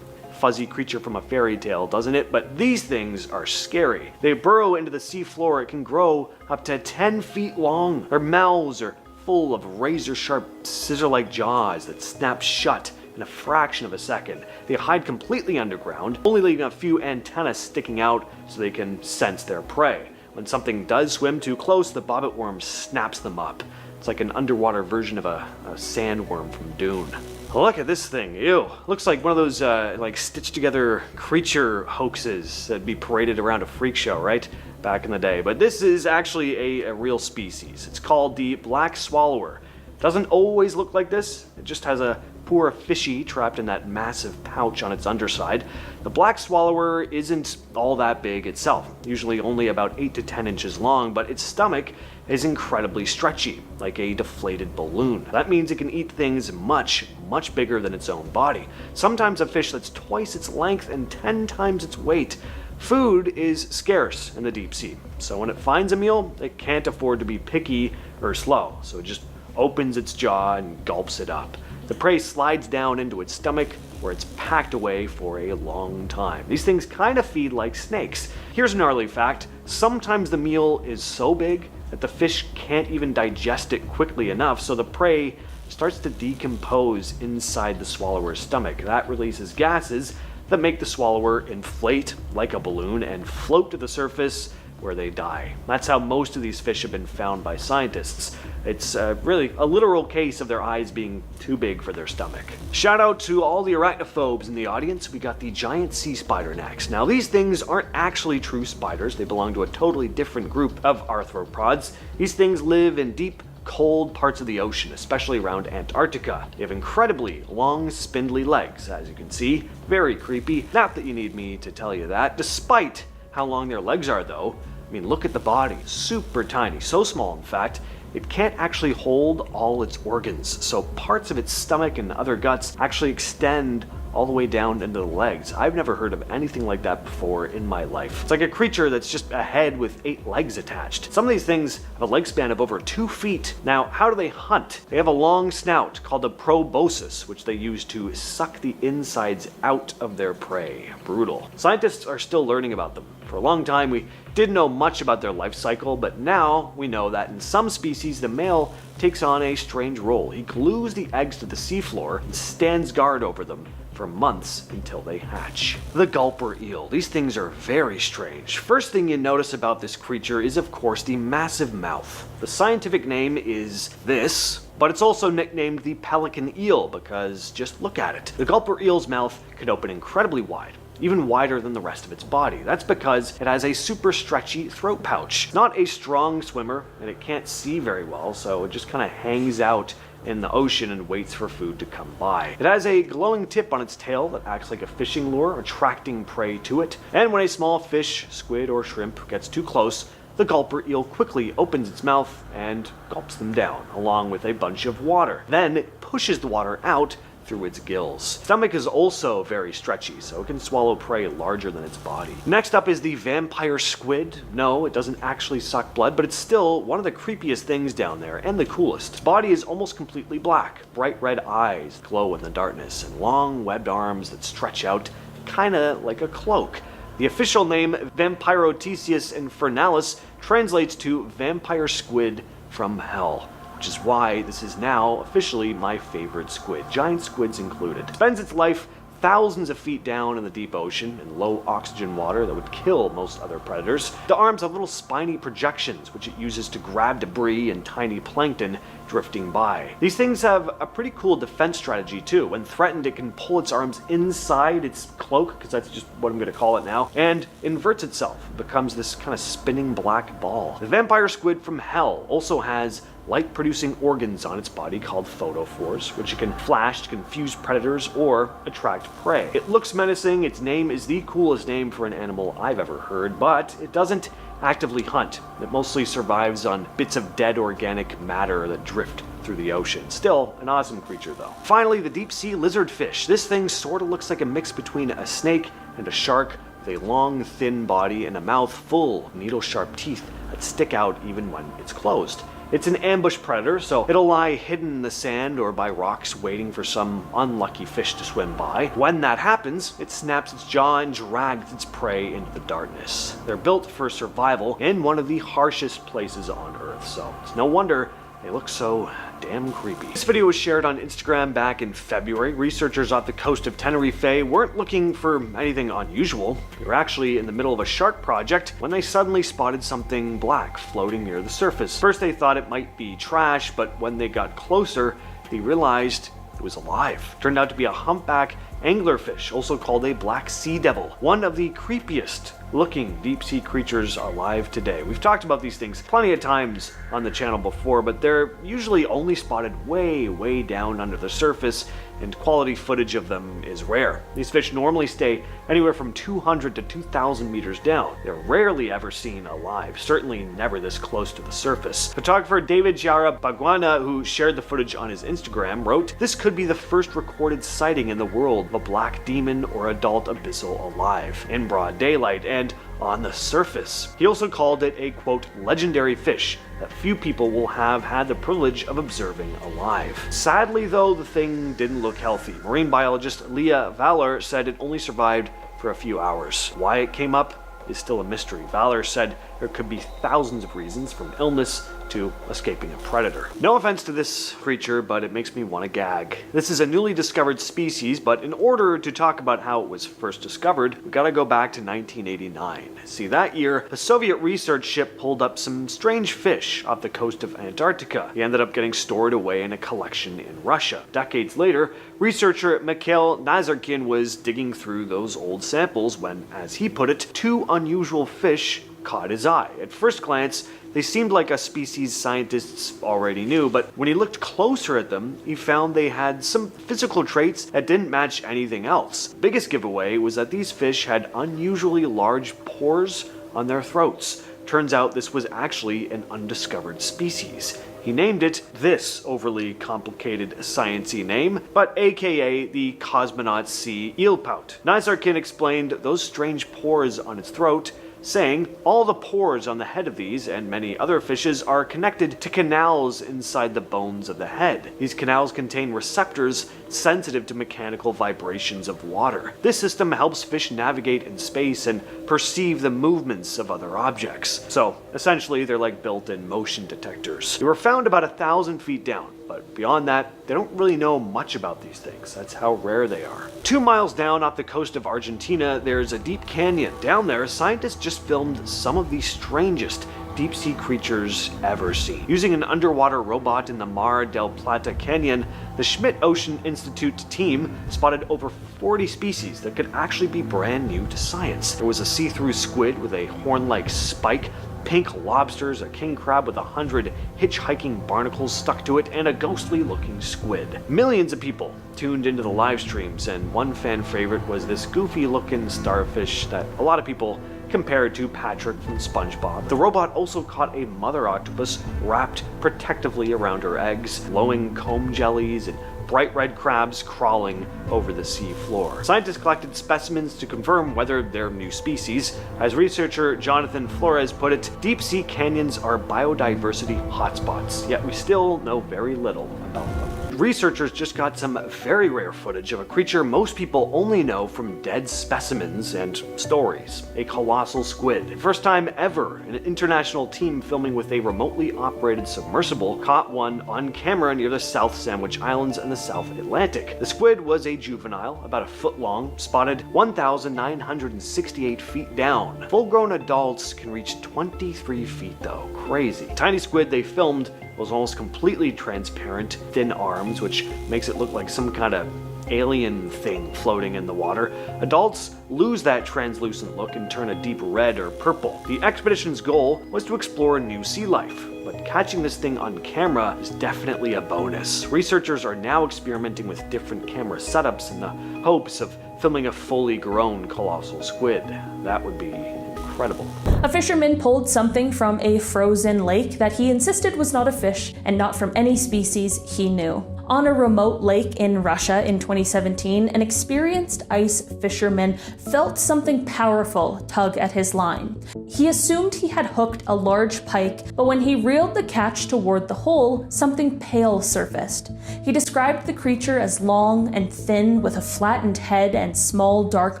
fuzzy creature from a fairy tale, doesn't it? But these things are scary. They burrow into the seafloor. It can grow up to 10 feet long. Their mouths are full of razor-sharp, scissor-like jaws that snap shut in a fraction of a second. They hide completely underground, only leaving a few antennas sticking out so they can sense their prey. When something does swim too close, the bobbit worm snaps them up. It's like an underwater version of a sandworm from Dune. Look at this thing, ew. Looks like one of those like stitched together creature hoaxes that'd be paraded around a freak show, right? Back in the day. But this is actually a real species. It's called the black swallower. Doesn't always look like this. It just has a poor fishy trapped in that massive pouch on its underside. The black swallower isn't all that big itself, usually only about 8 to 10 inches long, but its stomach is incredibly stretchy, like a deflated balloon. That means it can eat things much, much bigger than its own body. Sometimes a fish that's twice its length and 10 times its weight. Food is scarce in the deep sea, so when it finds a meal, it can't afford to be picky or slow, so it just opens its jaw and gulps it up. The prey slides down into its stomach, where it's packed away for a long time. These things kind of feed like snakes. Here's an gnarly fact. Sometimes the meal is so big that the fish can't even digest it quickly enough, so the prey starts to decompose inside the swallower's stomach. That releases gases that make the swallower inflate like a balloon and float to the surface, where they die. That's how most of these fish have been found by scientists. It's really a literal case of their eyes being too big for their stomach. Shout out to all the arachnophobes in the audience. We got the giant sea spider next. Now these things aren't actually true spiders. They belong to a totally different group of arthropods. These things live in deep, cold parts of the ocean, especially around Antarctica. They have incredibly long, spindly legs, as you can see. Very creepy. Not that you need me to tell you that. Despite how long their legs are though, I mean, look at the body, super tiny, so small in fact, it can't actually hold all its organs, so parts of its stomach and other guts actually extend all the way down into the legs. I've never heard of anything like that before in my life. It's like a creature that's just a head with 8 legs attached. Some of these things have a leg span of over 2 feet. Now, how do they hunt? They have a long snout called a proboscis, which they use to suck the insides out of their prey. Brutal. Scientists are still learning about them. For a long time, we didn't know much about their life cycle, but now we know that in some species, the male takes on a strange role. He glues the eggs to the seafloor and stands guard over them for months until they hatch. The gulper eel. These things are very strange. First thing you notice about this creature is, of course, the massive mouth. The scientific name is this, but it's also nicknamed the pelican eel because just look at it. The gulper eel's mouth can open incredibly wide, even wider than the rest of its body. That's because it has a super stretchy throat pouch. Not a strong swimmer, and it can't see very well, so it just kind of hangs out in the ocean and waits for food to come by. It has a glowing tip on its tail that acts like a fishing lure, attracting prey to it. And when a small fish, squid, or shrimp gets too close, the gulper eel quickly opens its mouth and gulps them down, along with a bunch of water. Then it pushes the water out through its gills. Stomach is also very stretchy, so it can swallow prey larger than its body. Next up is the vampire squid. No, it doesn't actually suck blood, but it's still one of the creepiest things down there, and the coolest. Its body is almost completely black. Bright red eyes glow in the darkness, and long webbed arms that stretch out kinda like a cloak. The official name, Vampirotesius infernalis, translates to vampire squid from hell, which is why this is now officially my favorite squid, giant squids included. It spends its life thousands of feet down in the deep ocean in low oxygen water that would kill most other predators. The arms have little spiny projections, which it uses to grab debris and tiny plankton drifting by. These things have a pretty cool defense strategy too. When threatened, it can pull its arms inside its cloak, because that's just what I'm going to call it now, and inverts itself. It becomes this kind of spinning black ball. The vampire squid from hell also has light-producing organs on its body called photophores, which it can flash to confuse predators or attract prey. It looks menacing. Its name is the coolest name for an animal I've ever heard, but it doesn't actively hunt. It mostly survives on bits of dead organic matter that drift through the ocean. Still, an awesome creature though. Finally, the deep-sea lizardfish. This thing sort of looks like a mix between a snake and a shark, with a long, thin body and a mouth full of needle-sharp teeth that stick out even when it's closed. It's an ambush predator, so it'll lie hidden in the sand or by rocks waiting for some unlucky fish to swim by. When that happens, it snaps its jaw and drags its prey into the darkness. They're built for survival in one of the harshest places on Earth, so it's no wonder they look so damn creepy. This video was shared on Instagram back in February. Researchers off the coast of Tenerife weren't looking for anything unusual. They were actually in the middle of a shark project when they suddenly spotted something black floating near the surface. First they thought it might be trash, but when they got closer, they realized it was alive. Turned out to be a humpback anglerfish, also called a black sea devil, one of the creepiest looking deep sea creatures alive today. We've talked about these things plenty of times on the channel before, but they're usually only spotted way down under the surface, and quality footage of them is rare. These fish normally stay anywhere from 200 to 2,000 meters down. They're rarely ever seen alive, certainly never this close to the surface. Photographer David Jara Bagwana, who shared the footage on his Instagram, wrote, "This could be the first recorded sighting in the world of a black demon or adult abyssal alive, in broad daylight and on the surface." He also called it a, quote, legendary fish that few people will have had the privilege of observing alive. Sadly though, the thing didn't look healthy. Marine biologist Leah Valor said it only survived for a few hours. Why it came up is still a mystery. Valor said there could be thousands of reasons, from illness to escaping a predator. No offense to this creature, but it makes me want to gag. This is a newly discovered species, but in order to talk about how it was first discovered, we gotta go back to 1989. See, that year, a Soviet research ship pulled up some strange fish off the coast of Antarctica. They ended up getting stored away in a collection in Russia. Decades later, researcher Mikhail Nazarkin was digging through those old samples when, as he put it, two unusual fish caught his eye. At first glance, they seemed like a species scientists already knew, but when he looked closer at them, he found they had some physical traits that didn't match anything else. Biggest giveaway was that these fish had unusually large pores on their throats. Turns out this was actually an undiscovered species. He named it this overly complicated sciencey name, but aka the cosmonaut sea eelpout. Nizarkin explained those strange pores on its throat, saying all the pores on the head of these and many other fishes are connected to canals inside the bones of the head. These canals contain receptors sensitive to mechanical vibrations of water. This system helps fish navigate in space and perceive the movements of other objects. So essentially they're like built-in motion detectors. They were found about 1,000 feet down, but beyond that, they don't really know much about these things. That's how rare they are. 2 miles down off the coast of Argentina, there's a deep canyon. Down there, scientists just filmed some of the strangest deep-sea creatures ever seen. Using an underwater robot in the Mar del Plata Canyon, the Schmidt Ocean Institute team spotted over 40 species that could actually be brand new to science. There was a see-through squid with a horn-like spike, pink lobsters, a king crab with 100 hitchhiking barnacles stuck to it, and a ghostly-looking squid. Millions of people tuned into the live streams, and one fan favorite was this goofy-looking starfish that a lot of people compared to Patrick from SpongeBob. The robot also caught a mother octopus wrapped protectively around her eggs, glowing comb jellies, and bright red crabs crawling over the sea floor. Scientists collected specimens to confirm whether they're new species. As researcher Jonathan Flores put it, deep sea canyons are biodiversity hotspots, yet we still know very little about them. Researchers just got some very rare footage of a creature most people only know from dead specimens and stories, a colossal squid. First time ever, an international team filming with a remotely operated submersible caught one on camera near the South Sandwich Islands and the South Atlantic. The squid was a juvenile, about a foot long, spotted 1,968 feet down. Full-grown adults can reach 23 feet though. Crazy. Tiny squid they filmed was almost completely transparent, thin arms, which makes it look like some kind of alien thing floating in the water. Adults lose that translucent look and turn a deep red or purple. The expedition's goal was to explore new sea life, but catching this thing on camera is definitely a bonus. Researchers are now experimenting with different camera setups in the hopes of filming a fully grown colossal squid. That would be incredible. A fisherman pulled something from a frozen lake that he insisted was not a fish and not from any species he knew. On a remote lake in Russia in 2017, an experienced ice fisherman felt something powerful tug at his line. He assumed he had hooked a large pike, but when he reeled the catch toward the hole, something pale surfaced. He described the creature as long and thin with a flattened head and small dark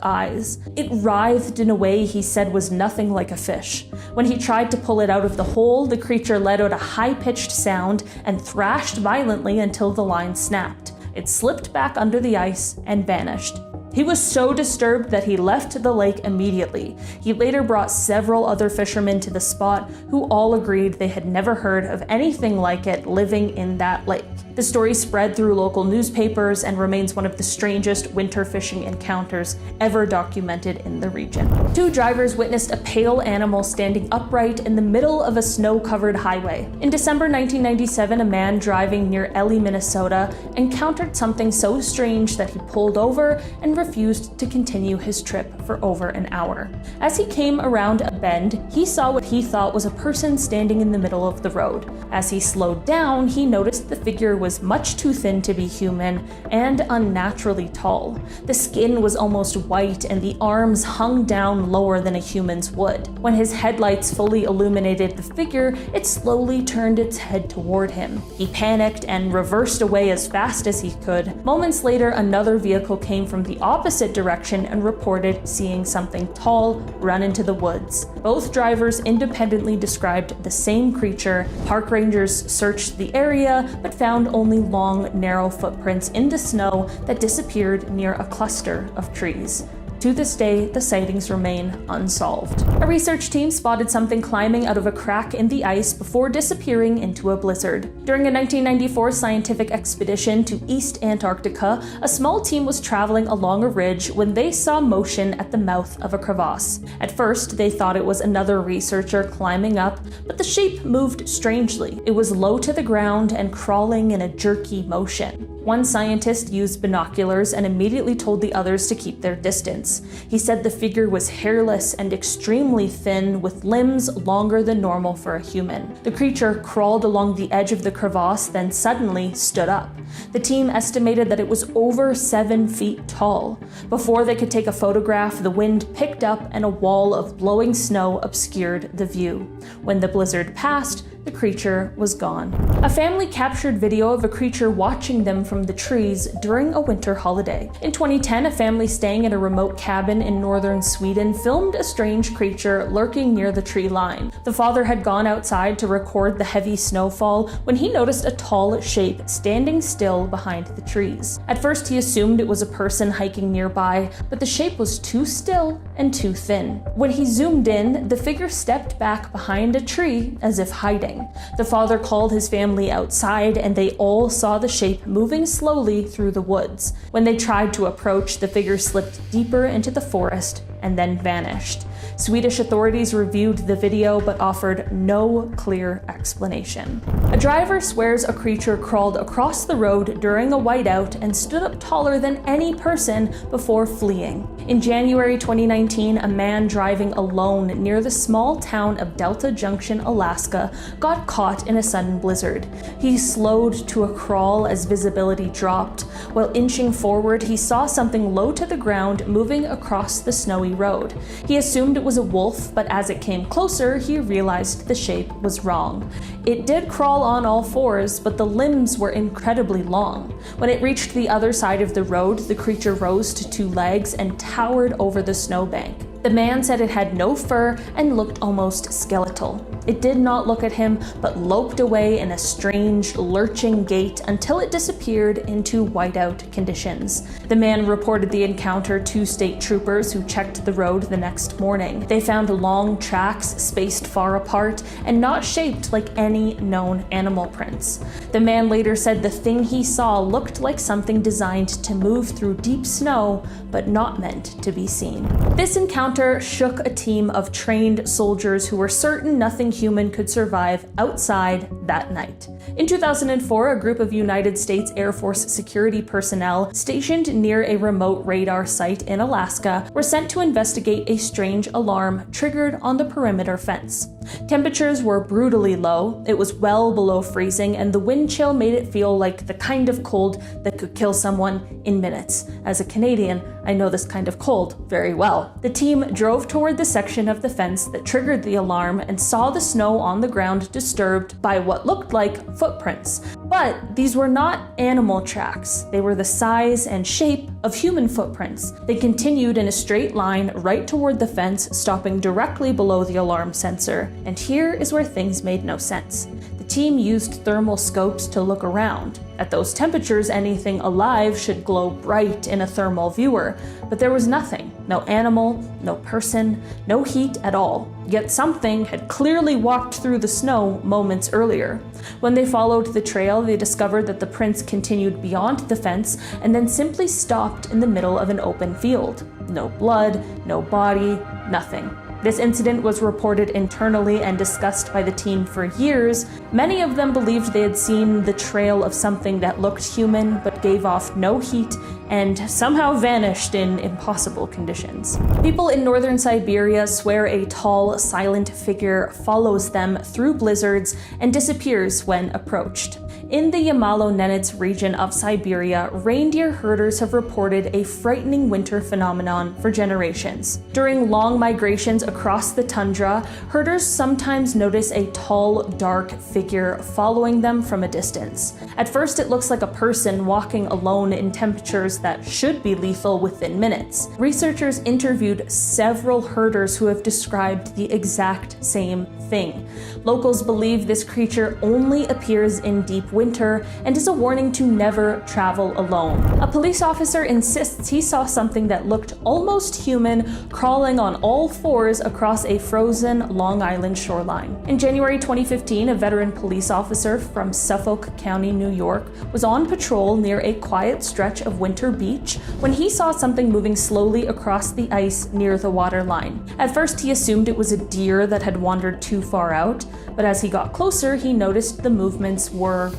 eyes. It writhed in a way he said was nothing like a fish. When he tried to pull it out of the hole, the creature let out a high-pitched sound and thrashed violently until the line snapped. It slipped back under the ice and vanished. He was so disturbed that he left the lake immediately. He later brought several other fishermen to the spot who all agreed they had never heard of anything like it living in that lake. The story spread through local newspapers and remains one of the strangest winter fishing encounters ever documented in the region. 2 drivers witnessed a pale animal standing upright in the middle of a snow-covered highway. In December 1997, a man driving near Ely, Minnesota, encountered something so strange that he pulled over and refused to continue his trip for over an hour. As he came around a bend, he saw what he thought was a person standing in the middle of the road. As he slowed down, he noticed the figure was much too thin to be human and unnaturally tall. The skin was almost white and the arms hung down lower than a human's would. When his headlights fully illuminated the figure, it slowly turned its head toward him. He panicked and reversed away as fast as he could. Moments later, another vehicle came from the opposite direction and reported seeing something tall run into the woods. Both drivers independently described the same creature. Park rangers searched the area but found only long, narrow footprints into snow that disappeared near a cluster of trees. To this day, the sightings remain unsolved. A research team spotted something climbing out of a crack in the ice before disappearing into a blizzard. During a 1994 scientific expedition to East Antarctica, a small team was traveling along a ridge when they saw motion at the mouth of a crevasse. At first, they thought it was another researcher climbing up, but the shape moved strangely. It was low to the ground and crawling in a jerky motion. One scientist used binoculars and immediately told the others to keep their distance. He said the figure was hairless and extremely thin, with limbs longer than normal for a human. The creature crawled along the edge of the crevasse, then suddenly stood up. The team estimated that it was over 7 feet tall. Before they could take a photograph, the wind picked up and a wall of blowing snow obscured the view. When the blizzard passed, the creature was gone. A family captured video of a creature watching them from the trees during a winter holiday. In 2010, a family staying in a remote cabin in northern Sweden filmed a strange creature lurking near the tree line. The father had gone outside to record the heavy snowfall when he noticed a tall shape standing still behind the trees. At first, he assumed it was a person hiking nearby, but the shape was too still and too thin. When he zoomed in, the figure stepped back behind a tree as if hiding. The father called his family outside, and they all saw the shape moving slowly through the woods. When they tried to approach, the figure slipped deeper into the forest and then vanished. Swedish authorities reviewed the video but offered no clear explanation. A driver swears a creature crawled across the road during a whiteout and stood up taller than any person before fleeing. In January 2019, a man driving alone near the small town of Delta Junction, Alaska, got caught in a sudden blizzard. He slowed to a crawl as visibility dropped. While inching forward, he saw something low to the ground moving across the snowy road. He assumed it was a wolf, but as it came closer, he realized the shape was wrong. It did crawl on all fours, but the limbs were incredibly long. When it reached the other side of the road, the creature rose to 2 legs and towered over the snowbank. The man said it had no fur and looked almost skeletal. It did not look at him, but loped away in a strange, lurching gait until it disappeared into whiteout conditions. The man reported the encounter to state troopers who checked the road the next morning. They found long tracks spaced far apart and not shaped like any known animal prints. The man later said the thing he saw looked like something designed to move through deep snow, but not meant to be seen. This encounter shook a team of trained soldiers who were certain nothing human could survive outside that night. In 2004, a group of United States Air Force security personnel stationed near a remote radar site in Alaska were sent to investigate a strange alarm triggered on the perimeter fence. Temperatures were brutally low, it was well below freezing, and the wind chill made it feel like the kind of cold that could kill someone in minutes. As a Canadian, I know this kind of cold very well. The team drove toward the section of the fence that triggered the alarm and saw the snow on the ground disturbed by what looked like footprints. But these were not animal tracks. They were the size and shape of human footprints. They continued in a straight line right toward the fence, stopping directly below the alarm sensor. And here is where things made no sense. The team used thermal scopes to look around. At those temperatures, anything alive should glow bright in a thermal viewer, but there was nothing. No animal, no person, no heat at all. Yet something had clearly walked through the snow moments earlier. When they followed the trail, they discovered that the prints continued beyond the fence and then simply stopped in the middle of an open field. No blood, no body, nothing. This incident was reported internally and discussed by the team for years. Many of them believed they had seen the trail of something that looked human but gave off no heat and somehow vanished in impossible conditions. People in northern Siberia swear a tall, silent figure follows them through blizzards and disappears when approached. In the Yamalo-Nenets region of Siberia, reindeer herders have reported a frightening winter phenomenon for generations. During long migrations across the tundra, herders sometimes notice a tall, dark figure following them from a distance. At first, it looks like a person walking alone in temperatures that should be lethal within minutes. Researchers interviewed several herders who have described the exact same thing. Locals believe this creature only appears in deep winter and is a warning to never travel alone. A police officer insists he saw something that looked almost human crawling on all fours across a frozen Long Island shoreline. In January 2015, a veteran police officer from Suffolk County, New York, was on patrol near a quiet stretch of Winter Beach when he saw something moving slowly across the ice near the waterline. At first, he assumed it was a deer that had wandered too far out, but as he got closer, he noticed the movements were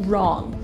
wrong.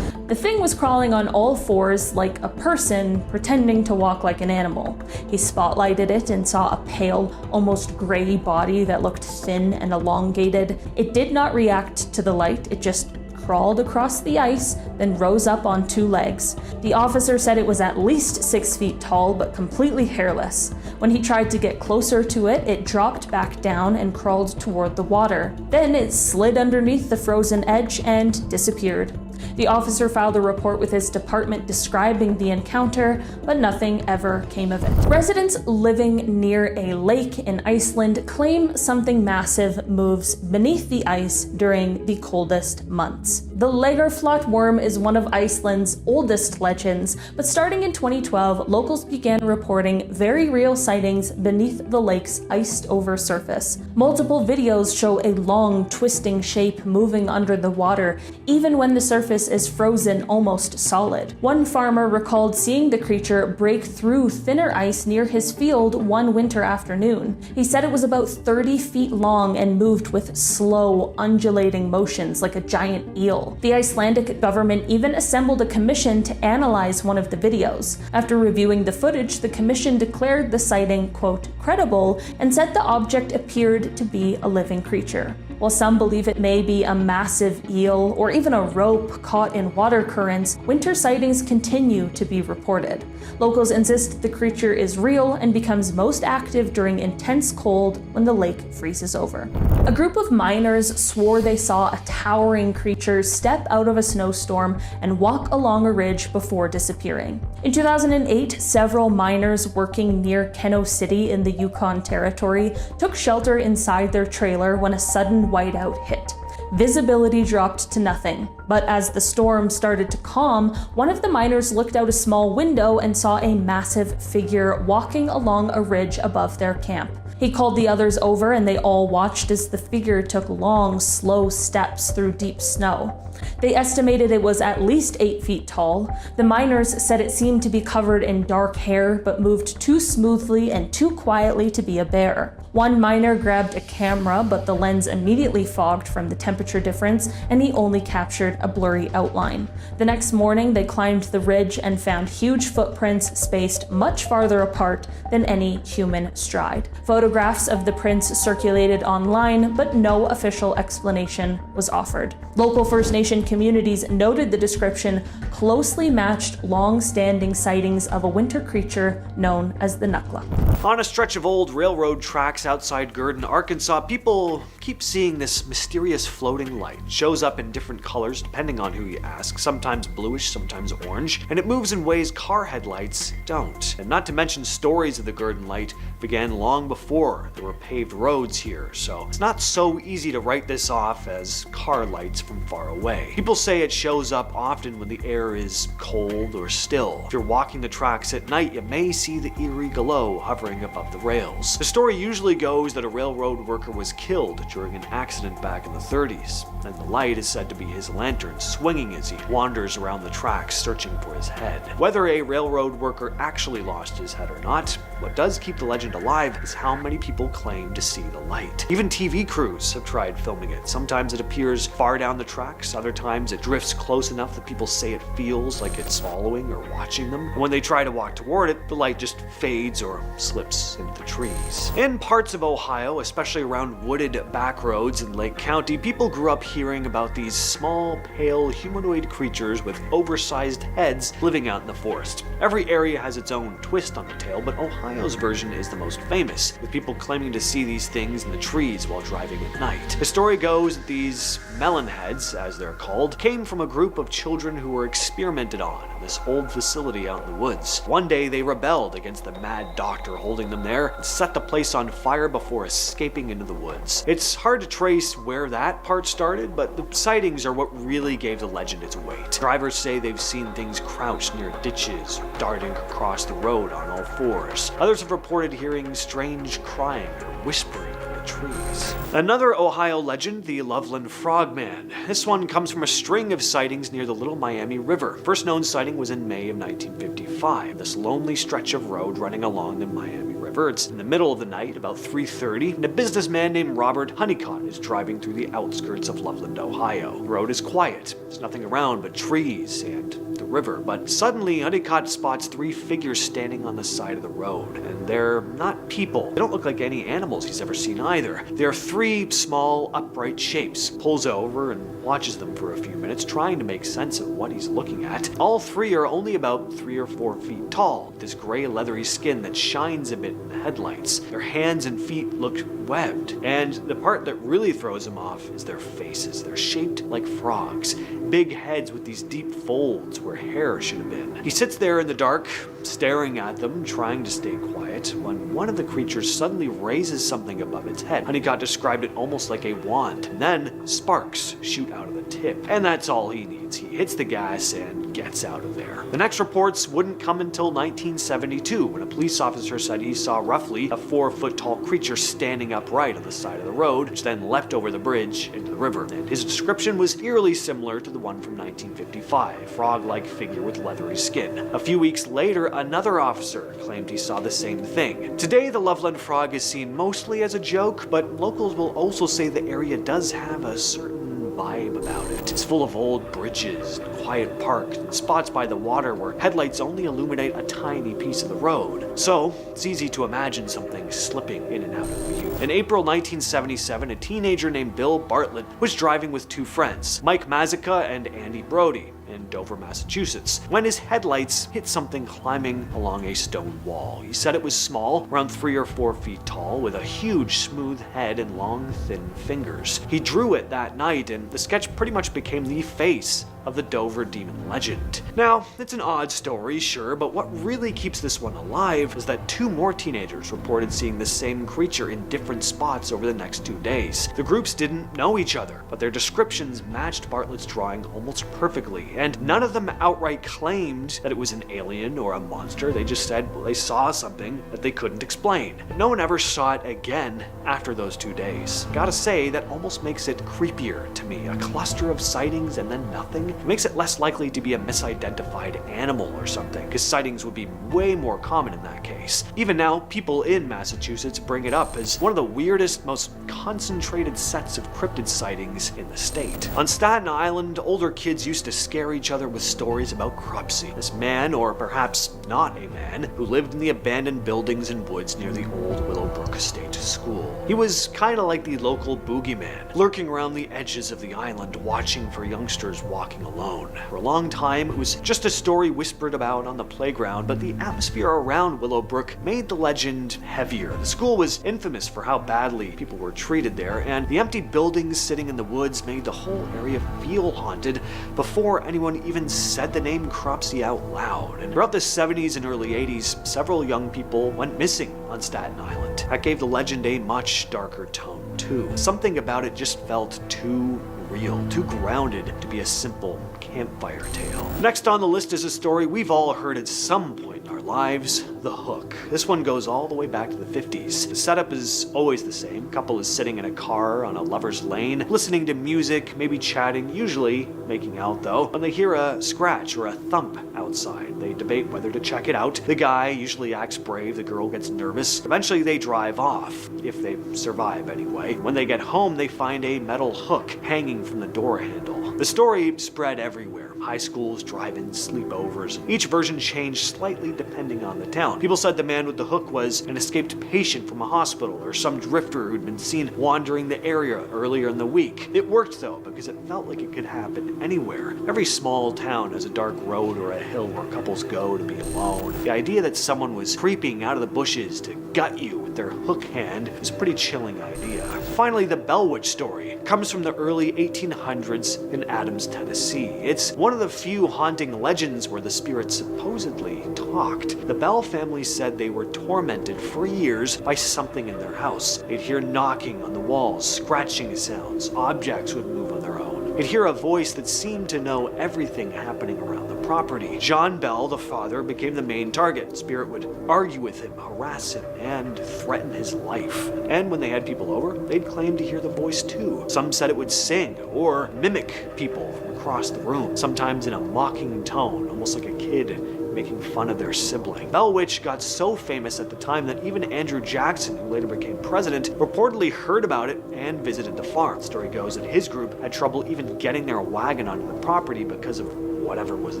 The thing was crawling on all fours like a person, pretending to walk like an animal. He spotlighted it and saw a pale, almost gray body that looked thin and elongated. It did not react to the light, it just crawled across the ice, then rose up on two legs. The officer said it was at least 6 feet tall, but completely hairless. When he tried to get closer to it, it dropped back down and crawled toward the water. Then it slid underneath the frozen edge and disappeared. The officer filed a report with his department describing the encounter, but nothing ever came of it. Residents living near a lake in Iceland claim something massive moves beneath the ice during the coldest months. The Lagerflot worm is one of Iceland's oldest legends, but starting in 2012, locals began reporting very real sightings beneath the lake's iced-over surface. Multiple videos show a long, twisting shape moving under the water, even when the surface is frozen almost solid. One farmer recalled seeing the creature break through thinner ice near his field one winter afternoon. He said it was about 30 feet long and moved with slow, undulating motions like a giant eel. The Icelandic government even assembled a commission to analyze one of the videos. After reviewing the footage, the commission declared the sighting, quote, credible, and said the object appeared to be a living creature. While some believe it may be a massive eel or even a rope caught in water currents, winter sightings continue to be reported. Locals insist the creature is real and becomes most active during intense cold when the lake freezes over. A group of miners swore they saw a towering creature step out of a snowstorm and walk along a ridge before disappearing. In 2008, several miners working near Keno City in the Yukon Territory took shelter inside their trailer when a sudden whiteout hit. Visibility dropped to nothing, but as the storm started to calm, one of the miners looked out a small window and saw a massive figure walking along a ridge above their camp. He called the others over and they all watched as the figure took long, slow steps through deep snow. They estimated it was at least 8 feet tall. The miners said it seemed to be covered in dark hair, but moved too smoothly and too quietly to be a bear. One miner grabbed a camera, but the lens immediately fogged from the temperature difference, and he only captured a blurry outline. The next morning, they climbed the ridge and found huge footprints spaced much farther apart than any human stride. Photographs of the prints circulated online, but no official explanation was offered. Local First Nation communities noted the description closely matched long-standing sightings of a winter creature known as the Nukla. On a stretch of old railroad tracks outside Gurdon, Arkansas, people keep seeing this mysterious floating light. It shows up in different colors depending on who you ask, sometimes bluish, sometimes orange, and it moves in ways car headlights don't. And not to mention stories of the Gurdon light began long before there were paved roads here, so it's not so easy to write this off as car lights from far away. People say it shows up often when the air is cold or still. If you're walking the tracks at night, you may see the eerie glow hovering above the rails. The story usually goes that a railroad worker was killed during an accident back in the 30s, and the light is said to be his lantern swinging as he wanders around the tracks searching for his head. Whether a railroad worker actually lost his head or not, what does keep the legend alive is how many people claim to see the light. Even TV crews have tried filming it. Sometimes it appears far down the tracks, other times it drifts close enough that people say it feels like it's following or watching them. And when they try to walk toward it, the light just fades or slips into the trees. In parts of Ohio, especially around wooded back roads in Lake County, people grew up hearing about these small, pale, humanoid creatures with oversized heads living out in the forest. Every area has its own twist on the tale, but Ohio's version is the most famous, with people claiming to see these things in the trees while driving at night. The story goes that these melon heads, as they're called, came from a group of children who were experimented on in this old facility out in the woods. One day they rebelled against the mad doctor holding them there and set the place on fire before escaping into the woods. It's hard to trace where that part started, but the sightings are what really gave the legend its weight. Drivers say they've seen things crouched near ditches or darting across the road on all fours. Others have reported hearing strange crying or whispering in the trees. Another Ohio legend, the Loveland Frogman. This one comes from a string of sightings near the Little Miami River. First known sighting was in May of 1955, this lonely stretch of road running along the Miami River. river. It's in the middle of the night, about 3:30, and a businessman named Robert Honeycutt is driving through the outskirts of Loveland, Ohio. The road is quiet. There's nothing around but trees and the river, but suddenly Honeycutt spots three figures standing on the side of the road, and they're not people. They don't look like any animals he's ever seen either. They're three small, upright shapes. Pulls over and watches them for a few minutes, trying to make sense of what he's looking at. All three are only about 3 or 4 feet tall, with this gray leathery skin that shines a bit in the headlights. Their hands and feet look webbed, and the part that really throws him off is their faces. They're shaped like frogs, big heads with these deep folds where hair should have been. He sits there in the dark, staring at them, trying to stay quiet, when one of the creatures suddenly raises something above its head. Honeycutt described it almost like a wand, and then sparks shoot out of the tip. And that's all he needs. He hits the gas and gets out of there. The next reports wouldn't come until 1972, when a police officer said he saw roughly a 4-foot-tall creature standing upright on the side of the road, which then leapt over the bridge into the river. And his description was eerily similar to the one from 1955, a frog-like figure with leathery skin. A few weeks later, another officer claimed he saw the same thing. Today, the Loveland frog is seen mostly as a joke, but locals will also say the area does have a certain vibe about it. It's full of old bridges, and quiet parks, and spots by the water where headlights only illuminate a tiny piece of the road. So, it's easy to imagine something slipping in and out of view. In April 1977, a teenager named Bill Bartlett was driving with 2 friends, Mike Mazika and Andy Brody, in Dover, Massachusetts, when his headlights hit something climbing along a stone wall. He said it was small, around 3 or 4 feet tall, with a huge smooth head and long thin fingers. He drew it that night, and the sketch pretty much became the face of the Dover demon legend. Now, it's an odd story, sure, but what really keeps this one alive is that 2 more teenagers reported seeing the same creature in different spots over the next 2 days. The groups didn't know each other, but their descriptions matched Bartlett's drawing almost perfectly, and none of them outright claimed that it was an alien or a monster. They just said, well, they saw something that they couldn't explain. But no one ever saw it again after those 2 days. Gotta say, that almost makes it creepier to me. A cluster of sightings and then nothing? It makes it less likely to be a misidentified animal or something, because sightings would be way more common in that case. Even now, people in Massachusetts bring it up as one of the weirdest, most concentrated sets of cryptid sightings in the state. On Staten Island, older kids used to scare each other with stories about Cropsy, this man, or perhaps not a man, who lived in the abandoned buildings and woods near the old Willowbrook State School. He was kinda like the local boogeyman, lurking around the edges of the island, watching for youngsters walking alone. For a long time, it was just a story whispered about on the playground, but the atmosphere around Willowbrook made the legend heavier. The school was infamous for how badly people were treated there, and the empty buildings sitting in the woods made the whole area feel haunted before anyone even said the name Cropsy out loud. And throughout the 70s and early 80s, several young people went missing on Staten Island. That gave the legend a much darker tone too. Something about it just felt too real, too grounded to be a simple campfire tale. Next on the list is a story we've all heard at some point in our lives, the hook. This one goes all the way back to the 50s. The setup is always the same. A couple is sitting in a car on a lover's lane, listening to music, maybe chatting, usually making out though, when they hear a scratch or a thump outside. They debate whether to check it out. The guy usually acts brave, the girl gets nervous. Eventually they drive off, if they survive anyway. When they get home, they find a metal hook hanging from the door handle. The story spread everywhere. High schools, drive-ins, sleepovers. Each version changed slightly depending on the town. People said the man with the hook was an escaped patient from a hospital or some drifter who'd been seen wandering the area earlier in the week. It worked though, because it felt like it could happen anywhere. Every small town has a dark road or a hill where couples go to be alone. The idea that someone was creeping out of the bushes to gut you with their hook hand is a pretty chilling idea. Finally, the Bell Witch story comes from the early 1800s in Adams, Tennessee. It's one of the few haunting legends where the spirits supposedly talked. The Bell family said they were tormented for years by something in their house. They'd hear knocking on the walls, scratching sounds, objects would move on their own. They'd hear a voice that seemed to know everything happening around the property. John Bell, the father, became the main target. Spirit would argue with him, harass him, and threaten his life. And when they had people over, they'd claim to hear the voice too. Some said it would sing or mimic people from across the room, sometimes in a mocking tone, almost like a kid making fun of their sibling. Bell Witch got so famous at the time that even Andrew Jackson, who later became president, reportedly heard about it and visited the farm. The story goes that his group had trouble even getting their wagon onto the property because of whatever was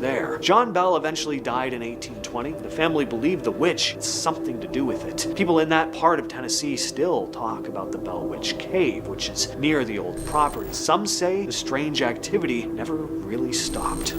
there. John Bell eventually died in 1820. The family believed the witch had something to do with it. People in that part of Tennessee still talk about the Bell Witch Cave, which is near the old property. Some say the strange activity never really stopped.